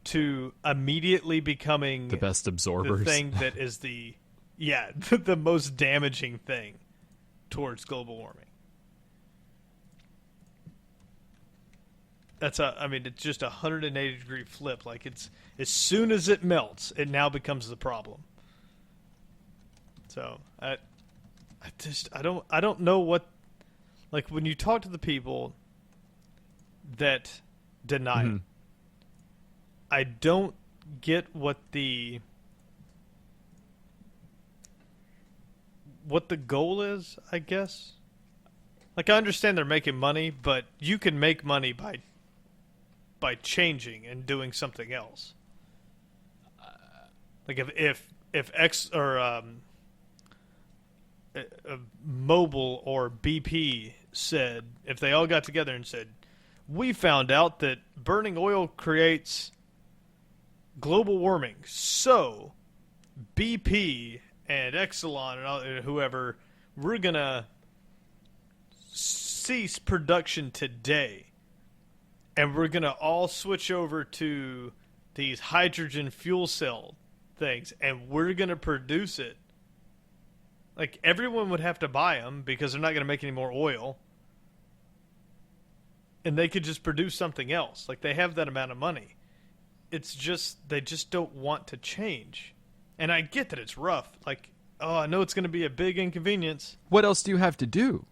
to immediately becoming The best absorbers. the thing that is the the most damaging thing towards global warming. It's just a 180-degree flip. Like, it's as soon as it melts, it now becomes the problem. So I don't know what, like, when you talk to the people that deny it, I don't get what the goal is, I guess. Like, I understand they're making money, but you can make money by changing and doing something else. Like, if X or Mobil or BP said, if they all got together and said, we found out that burning oil creates global warming, so BP and Exelon and whoever, we're going to cease production today, and we're going to all switch over to these hydrogen fuel cell things, and we're going to produce it. Like, everyone would have to buy them because they're not going to make any more oil. And they could just produce something else. Like, they have that amount of money. It's just, they just don't want to change. And I get that it's rough. Like, oh, I know it's going to be a big inconvenience. What else do you have to do?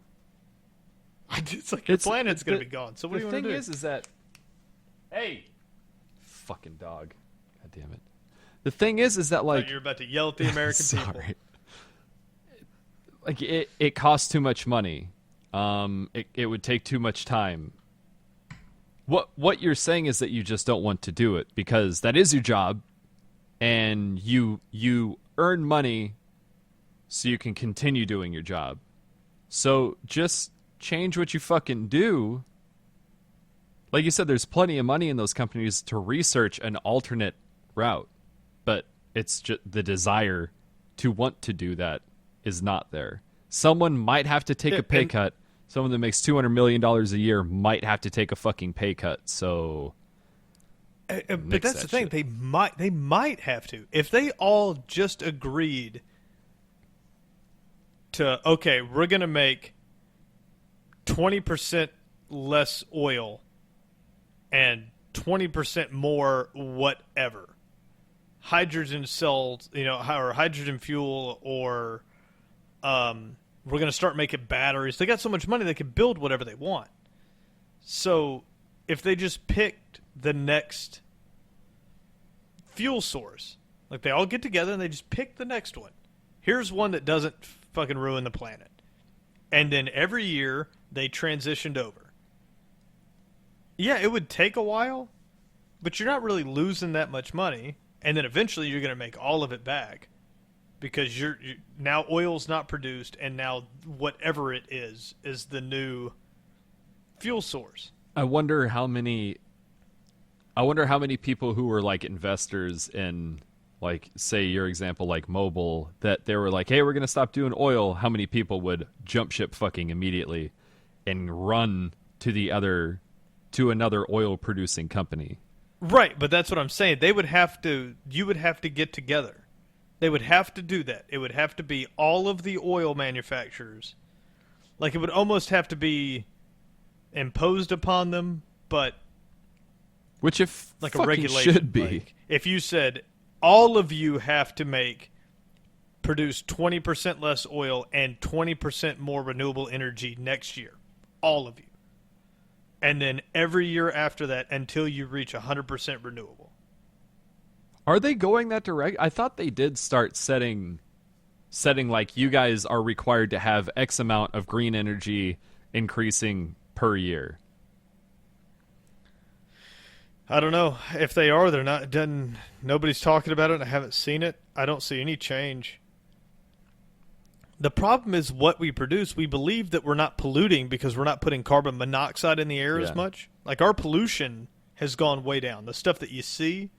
It's like your planet's going to be gone. So what do you want to do? The thing is that... Hey! Fucking dog. God damn it. The thing is that, like... You're about to yell at the American people. Sorry. Like, it costs too much money. It would take too much time. What you're saying is that you just don't want to do it because that is your job, and you earn money so you can continue doing your job. So just change what you fucking do. Like you said, there's plenty of money in those companies to research an alternate route, but It's just the desire to want to do that is not there. Someone might have to take a pay cut. Someone that makes $200 million a year might have to take a fucking pay cut. So, but that's the thing. They might have to. If they all just agreed to, okay, we're going to make 20% less oil and 20% more whatever. Hydrogen cells, or hydrogen fuel, or we're going to start making batteries. They got so much money they can build whatever they want. So if they just picked the next fuel source, like they all get together and they just pick the next one. Here's one that doesn't fucking ruin the planet. And then every year they transitioned over. Yeah, it would take a while, but you're not really losing that much money. And then eventually you're going to make all of it back because you're now oil's not produced, and now whatever it is the new fuel source. I wonder how many people who were like investors in, like, say your example, like Mobil, that they were like, hey, we're going to stop doing oil. How many people would jump ship fucking immediately and run to another oil producing company? Right, but that's what I'm saying. You would have to get together. They would have to do that. It would have to be all of the oil manufacturers. Like, it would almost have to be imposed upon them, but which if like fucking a regulation should be. Like, if you said all of you have to produce 20% less oil and 20% more renewable energy next year, all of you. And then every year after that until you reach 100% renewable. Are they going that direct? I thought they did start setting like, you guys are required to have X amount of green energy increasing per year. I don't know. If they are, they're not done. Nobody's talking about it. I haven't seen it. I don't see any change. The problem is what we produce. We believe that we're not polluting because we're not putting carbon monoxide in the air as much. Like, our pollution has gone way down. The stuff that you see.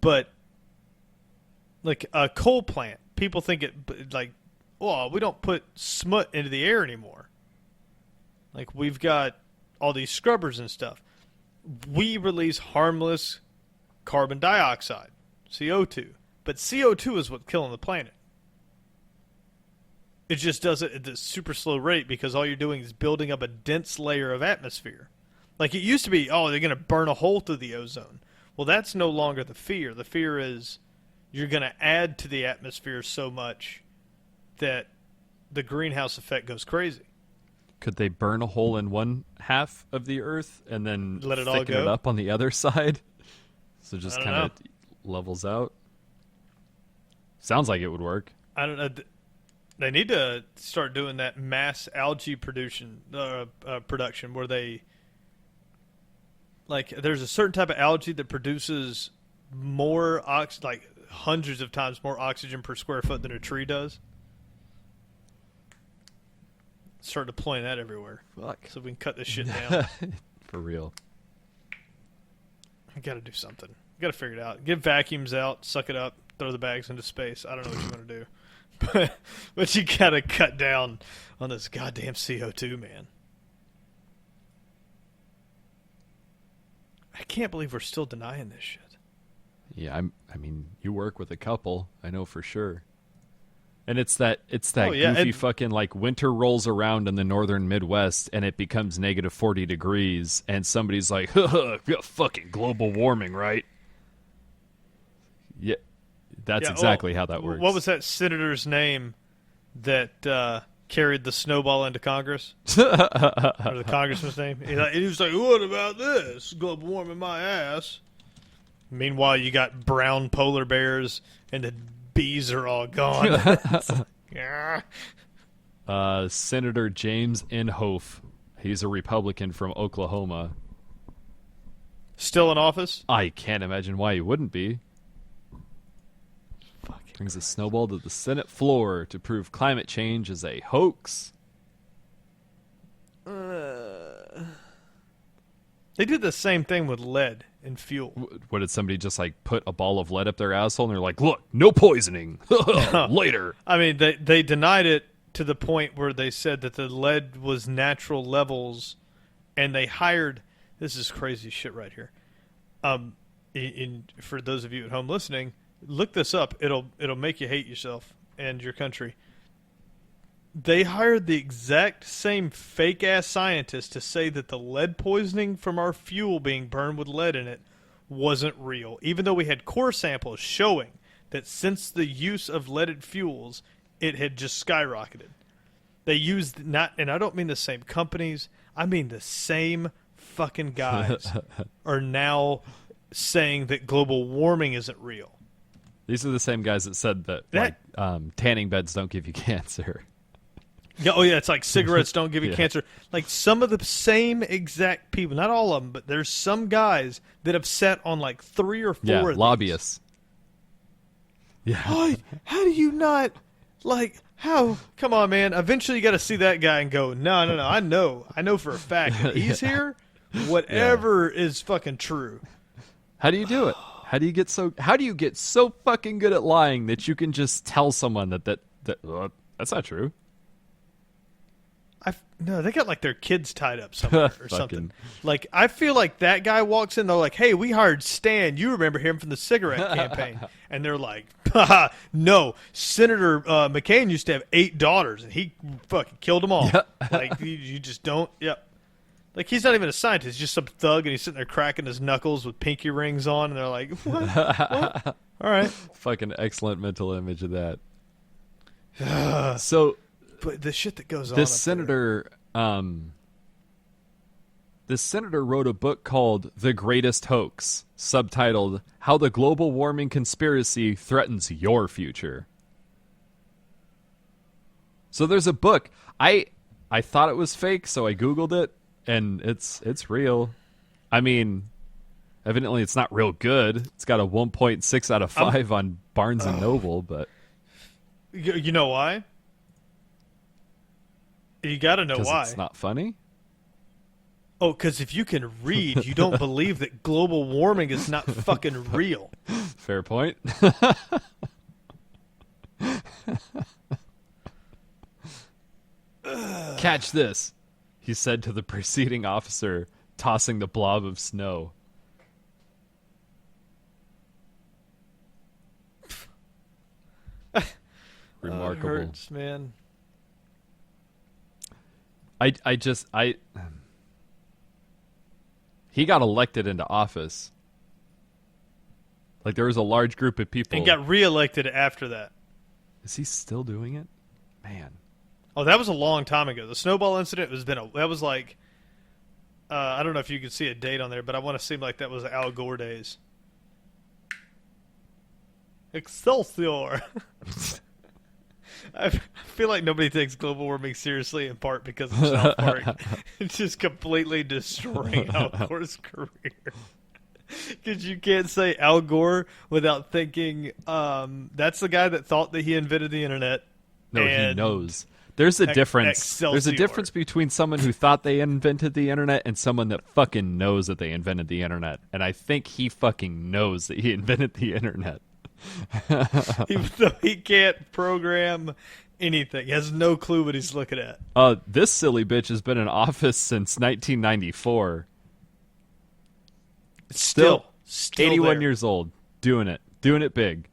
But, like, a coal plant, people think it, like, well, we don't put smut into the air anymore. Like, we've got all these scrubbers and stuff. We release harmless carbon dioxide, CO2. But CO2 is what's killing the planet. It just does it at this super slow rate because all you're doing is building up a dense layer of atmosphere. Like, it used to be, oh, they're going to burn a hole through the ozone. Well, that's no longer the fear. The fear is you're going to add to the atmosphere so much that the greenhouse effect goes crazy. Could they burn a hole in one half of the Earth and then let it thicken all go it up on the other side? So just kind of levels out? Sounds like it would work. I don't know. They need to start doing that mass algae production where they, like, there's a certain type of algae that produces more like hundreds of times more oxygen per square foot than a tree does. Start deploying that everywhere. Fuck. So we can cut this shit down. For real. I got to do something. Got to figure it out. Get vacuums out, suck it up, throw the bags into space. I don't know what you're going to do. But you got to cut down on this goddamn CO2, man. I can't believe we're still denying this shit. Yeah, I mean, you work with a couple, I know for sure. And it's that goofy fucking, like, winter rolls around in the northern Midwest and it becomes negative 40 degrees and somebody's like, yeah, fucking global warming, right? Yeah, that's exactly how that works. What was that senator's name that carried the snowball into Congress? Or the congressman's name? He was like, what about this? Global warming my ass. Meanwhile, you got brown polar bears and the bees are all gone. Yeah. Senator James Inhofe. He's a Republican from Oklahoma. Still in office? I can't imagine why he wouldn't be. Brings a snowball to the Senate floor to prove climate change is a hoax. They did the same thing with lead in fuel. What, did somebody just like put a ball of lead up their asshole and they're like, look, no poisoning. Later. I mean, they denied it to the point where they said that the lead was natural levels, and they hired. This is crazy shit right here. For those of you at home listening, look this up. It'll make you hate yourself and your country. They hired the exact same fake ass scientist to say that the lead poisoning from our fuel being burned with lead in it wasn't real, even though we had core samples showing that since the use of leaded fuels, it had just skyrocketed. They used and I don't mean the same companies, I mean the same fucking guys are now saying that global warming isn't real. These are the same guys that said that tanning beds don't give you cancer. Yeah, oh yeah, it's like cigarettes don't give you cancer. Like some of the same exact people, not all of them, but there's some guys that have sat on like 3 or 4 of lobbyists. These. Yeah. How do you not, like, how? Come on, man. Eventually you got to see that guy and go, no, I know for a fact that he's here, whatever is fucking true. How do you do it? How do you get so fucking good at lying that you can just tell someone that that's not true? No, they got like their kids tied up somewhere or something. Like, I feel like that guy walks in, they're like, hey, we hired Stan. You remember him from the cigarette campaign. And they're like, haha, no, Senator McCain used to have 8 daughters, and he fucking killed them all. Like, you just don't, Like, he's not even a scientist. He's just some thug, and he's sitting there cracking his knuckles with pinky rings on, and they're like, what? All right. Fucking excellent mental image of that. So... But the shit that goes on. This senator wrote a book called The Greatest Hoax, subtitled How the Global Warming Conspiracy Threatens Your Future. So there's a book. I thought it was fake, so I Googled it, and it's real. I mean, evidently it's not real good. It's got a 1.6 out of 5 on Barnes & Noble, but... You know why? You got to know why. It's not funny? Oh, because if you can read, you don't believe that global warming is not fucking real. Fair point. Catch this, he said to the preceding officer, tossing the blob of snow. Remarkable. It hurts, man. He got elected into office. Like, there was a large group of people. And got reelected after that. Is he still doing it? Man. Oh, that was a long time ago. The snowball incident that was like, I don't know if you can see a date on there, but I want to seem like that was Al Gore days. Excelsior. I feel like nobody takes global warming seriously, in part because of South Park. It's just completely destroying Al Gore's career. Because you can't say Al Gore without thinking that's the guy that thought that he invented the internet. No, he knows. There's a difference. Excelsior. There's a difference between someone who thought they invented the internet and someone that fucking knows that they invented the internet. And I think he fucking knows that he invented the internet. Even though he can't program anything. He has no clue what he's looking at. This silly bitch has been in office since 1994. Still 81 there. years old. Doing it big.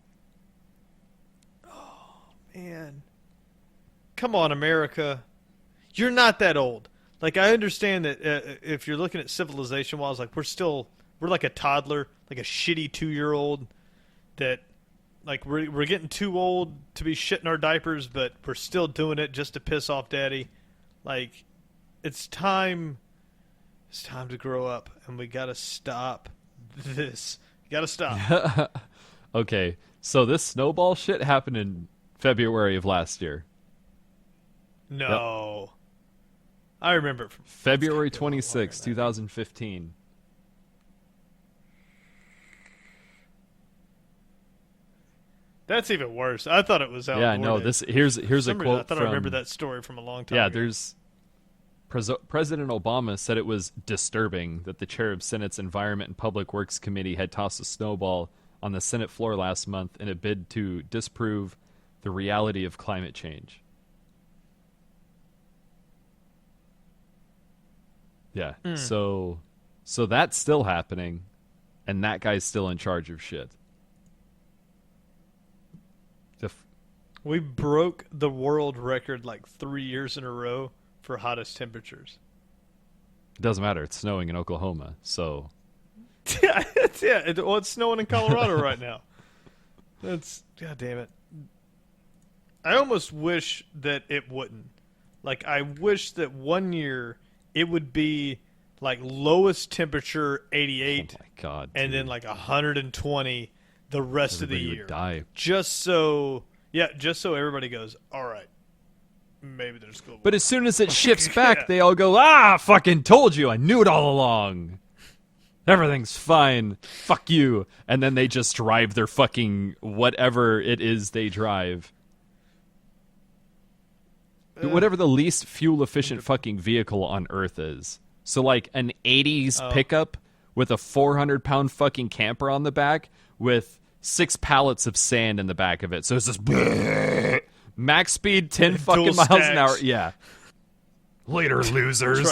Oh, man. Come on, America. You're not that old. Like, I understand that if you're looking at civilization-wise, like, we're like a toddler, like a shitty 2-year-old that... Like, we're getting too old to be shitting our diapers, but we're still doing it just to piss off Daddy. Like, it's time to grow up, and we gotta stop this. Gotta stop. Okay, so this snowball shit happened in February of last year. No. Yep. I remember it from February 26, 2015. That's even worse. I thought it was Al Gore. Yeah, no. Here's a quote. I thought I remember that story from a long time. Yeah, ago. President Obama said it was disturbing that the chair of Senate's Environment and Public Works Committee had tossed a snowball on the Senate floor last month in a bid to disprove the reality of climate change. Yeah. So that's still happening, and that guy's still in charge of shit. We broke the world record like 3 years in a row for hottest temperatures. It doesn't matter. It's snowing in Oklahoma, so It's snowing in Colorado right now. That's God damn it. I almost wish that it wouldn't. Like, I wish that one year it would be like lowest temperature 88, oh my God, and then like 120 the rest of the year. Would die. Just so everybody goes, all right, maybe there's global. But as soon as it shifts back, they all go, fucking told you. I knew it all along. Everything's fine. Fuck you. And then they just drive their fucking whatever it is they drive. Whatever the least fuel-efficient fucking vehicle on Earth is. So, like, an 80s pickup with a 400-pound fucking camper on the back with 6 pallets of sand in the back of it. So it's just max speed, 10 fucking miles an hour. Yeah. Later, losers.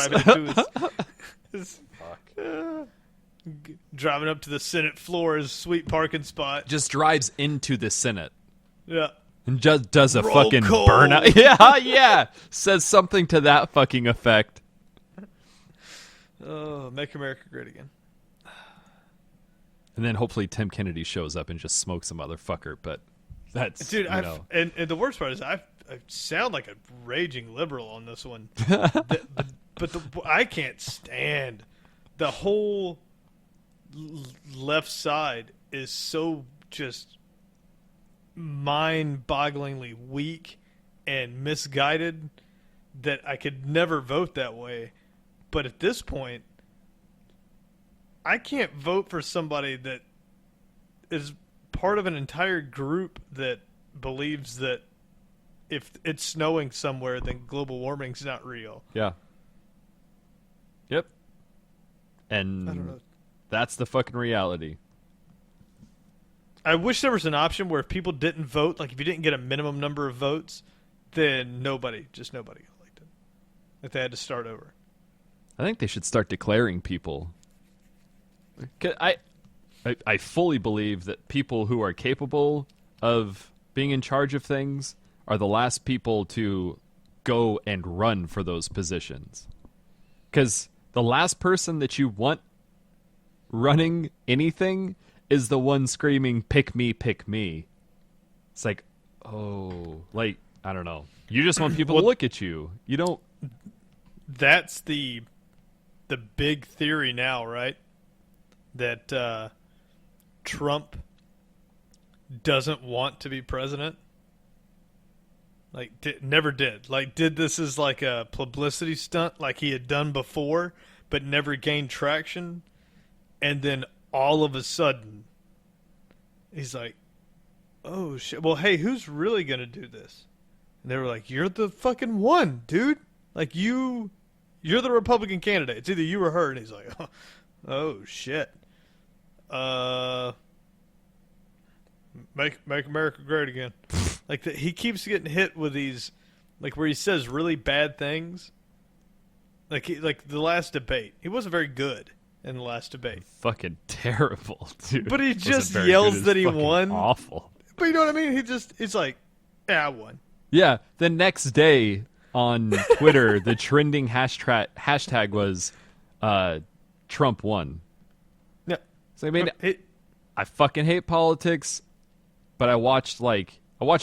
Driving up to the Senate floor is a sweet parking spot. Just drives into the Senate. Yeah. And just does a Roll fucking call. burnout. Yeah. Says something to that fucking effect. Oh, make America great again. And then hopefully Tim Kennedy shows up and just smokes a motherfucker. But that's, dude. And the worst part is I sound like a raging liberal on this one. but I can't stand the whole left side is so just mind-bogglingly weak and misguided that I could never vote that way. But at this point, I can't vote for somebody that is part of an entire group that believes that if it's snowing somewhere, then global warming's not real. Yeah. Yep. I don't know. And that's the fucking reality. I wish there was an option where if people didn't vote, like if you didn't get a minimum number of votes, then nobody got elected. If they had to start over. I think they should start declaring people. 'Cause I fully believe that people who are capable of being in charge of things are the last people to go and run for those positions. Because the last person that you want running anything is the one screaming, pick me, pick me. It's like, oh, like, I don't know. You just want people to look at you. You don't. That's the big theory now, right? That Trump doesn't want to be president. Like, never did. Like, did this as like a publicity stunt like he had done before, but never gained traction. And then all of a sudden, he's like, oh, shit. Well, hey, who's really going to do this? And they were like, you're the fucking one, dude. Like, you're the Republican candidate. It's either you or her. And he's like, oh shit. Make America great again. Like, he keeps getting hit with these, like, where he says really bad things. Like the last debate. He wasn't very good in the last debate. Fucking terrible, dude. But he Wasn't just very yells good. that It's he fucking won. Awful. But you know what I mean? It's like, yeah, I won. Yeah, the next day on Twitter, the trending hashtag was Trump won. Yeah. So I mean, I fucking hate politics, but I watched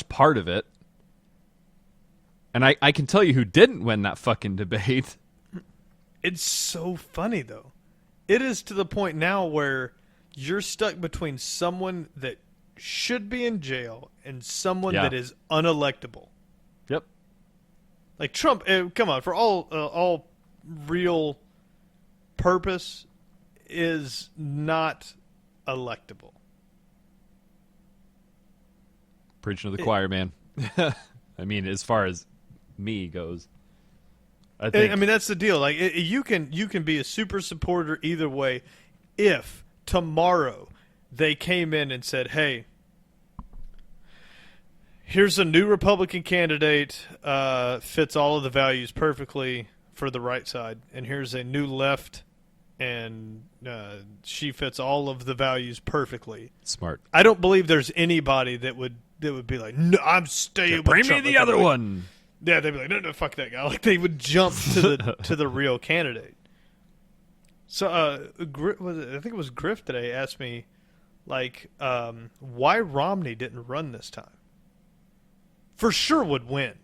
part of it. And I can tell you who didn't win that fucking debate. It's so funny, though. It is to the point now where you're stuck between someone that should be in jail and someone that is unelectable. Yep. Like Trump, come on, for all real purpose, is not electable. Preaching to the choir, man. I mean, as far as me goes. I think. I mean, that's the deal. Like, you can be a super supporter either way. If tomorrow they came in and said, "Hey, here's a new Republican candidate, fits all of the values perfectly for the right side, and here's a new left, and she fits all of the values perfectly." Smart. I don't believe there's anybody that would be like, "No, I'm staying with Bring me Trump." the Like, other one. Yeah, they'd be like, no, fuck that guy. Like, they would jump to the real candidate. So, I think it was Griff today asked me, like, why Romney didn't run this time. For sure would win.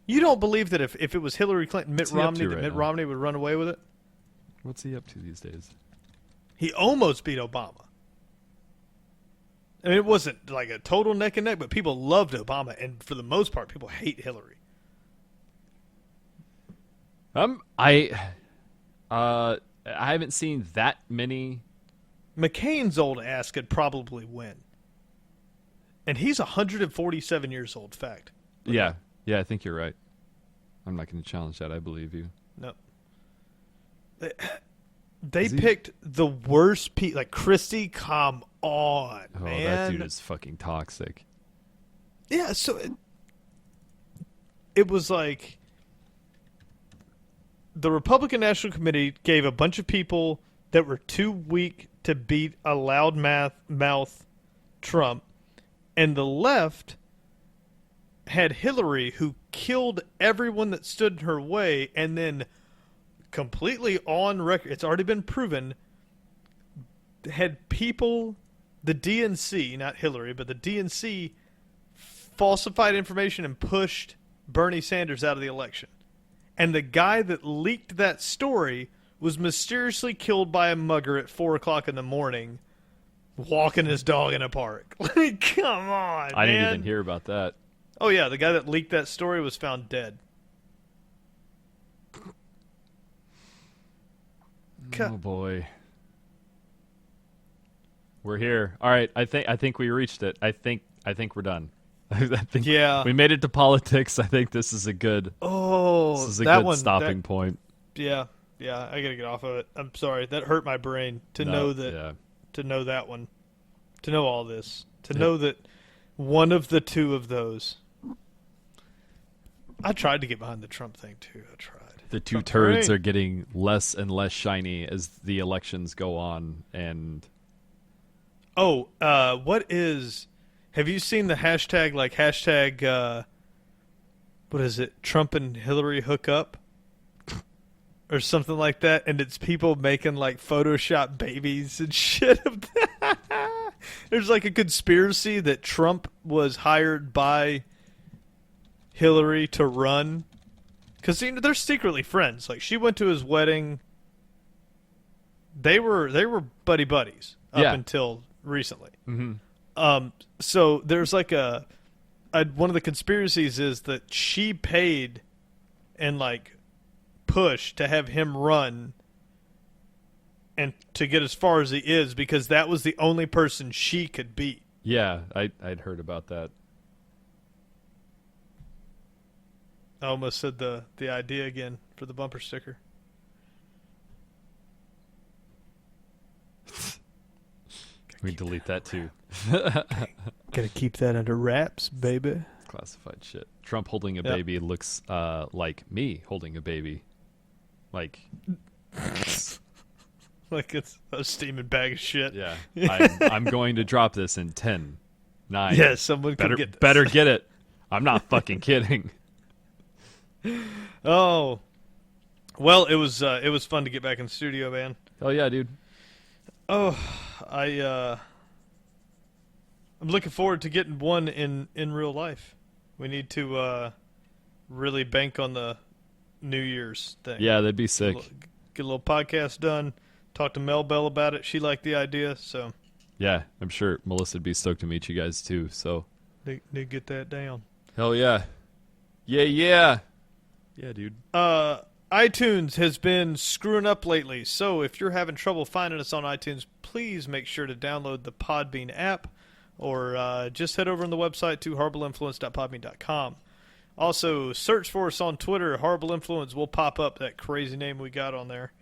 You don't believe that if it was Hillary Clinton, Mitt Romney, that Mitt Romney would run away with it? What's he up to these days? He almost beat Obama. I mean, it wasn't like a total neck and neck, but people loved Obama, and for the most part, people hate Hillary. I haven't seen that many. McCain's old ass could probably win. And he's 147 years old, fact. Yeah, I think you're right. I'm not going to challenge that. I believe you. No. They picked the worst people. Like, Christie, come on, man. That dude is fucking toxic. Yeah, so it was like the Republican National Committee gave a bunch of people that were too weak to beat a loudmouth Trump, and the left had Hillary, who killed everyone that stood in her way, and then completely on record, it's already been proven, had people, the DNC, not Hillary, but the DNC falsified information and pushed Bernie Sanders out of the election. And the guy that leaked that story was mysteriously killed by a mugger at 4 o'clock in the morning, walking his dog in a park. Like, come on, I man. didn't even hear about that. Oh, yeah, the guy that leaked that story was found dead. Oh boy, we're here. All right, I think we reached it. I think we're done. I think we made it to politics. I think this is a good. Oh, this is a good stopping point. Yeah, I gotta get off of it. I'm sorry, that hurt my brain to know that. Yeah. To know that one, to know all this, to know that one of the two of those. I tried to get behind the Trump thing too. I tried. The two turds are getting less and less shiny as the elections go on, and what is? Have you seen the hashtag? Like hashtag, what is it? Trump and Hillary hook up, or something like that, and it's people making like Photoshop babies and shit of that. There's like a conspiracy that Trump was hired by Hillary to run. Because they're secretly friends. Like, she went to his wedding. They were buddy buddies up until recently. Mm-hmm. So there's like one of the conspiracies is that she paid and like pushed to have him run and to get as far as he is because that was the only person she could beat. Yeah, I'd heard about that. I almost said the idea again for the bumper sticker. We delete that too. Gotta keep that under wraps, baby. Classified shit. Trump holding a baby looks like me holding a baby. Like like it's a steaming bag of shit. Yeah. I'm going to drop this in 10, 9. Yeah, someone could get this. Better get it. I'm not fucking kidding. Oh, well, it was fun to get back in the studio, man. Hell yeah, dude. Oh, I'm looking forward to getting one in real life. We need to really bank on the New Year's thing. Yeah, that'd be sick. Get a little podcast done. Talk to Mel Bell about it. She liked the idea, so. Yeah, I'm sure Melisa'd be stoked to meet you guys too. So. Need to get that down. Hell yeah. Yeah. Yeah, dude. iTunes has been screwing up lately, so if you're having trouble finding us on iTunes, please make sure to download the Podbean app or just head over on the website to horribleinfluence.podbean.com. Also, search for us on Twitter. Horrible Influence will pop up, that crazy name we got on there.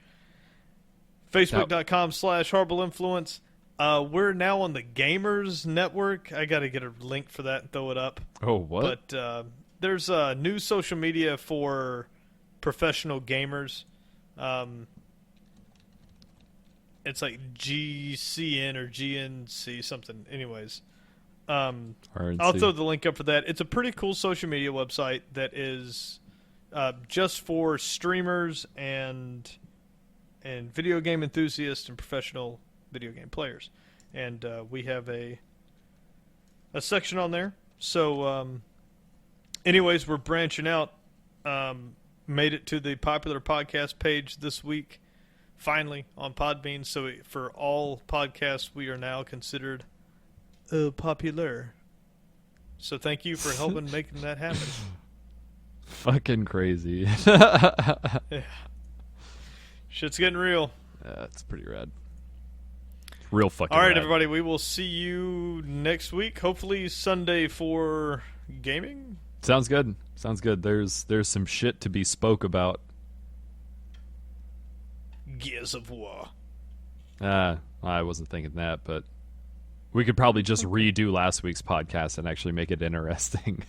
Facebook.com/Horrible Influence. We're now on the Gamers Network. I got to get a link for that and throw it up. Oh, what? But there's new social media for professional gamers. It's like GCN or GNC something. Anyways, I'll throw the link up for that. It's a pretty cool social media website that is just for streamers and video game enthusiasts and professional video game players. And we have a section on there. So, anyways, we're branching out. Made it to the popular podcast page this week, finally, on Podbean. So for all podcasts, we are now considered popular. So thank you for helping making that happen. Fucking crazy. Yeah. Shit's getting real. Yeah, it's pretty rad. Real fucking All right, rad. everybody, we will see you next week. Hopefully Sunday for gaming. Sounds good. Sounds good. There's some shit to be spoke about. Gears of War. I wasn't thinking that, but we could probably just redo last week's podcast and actually make it interesting.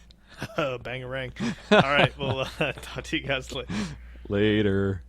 Bang-a-rang. All right, well, talk to you guys later. Later.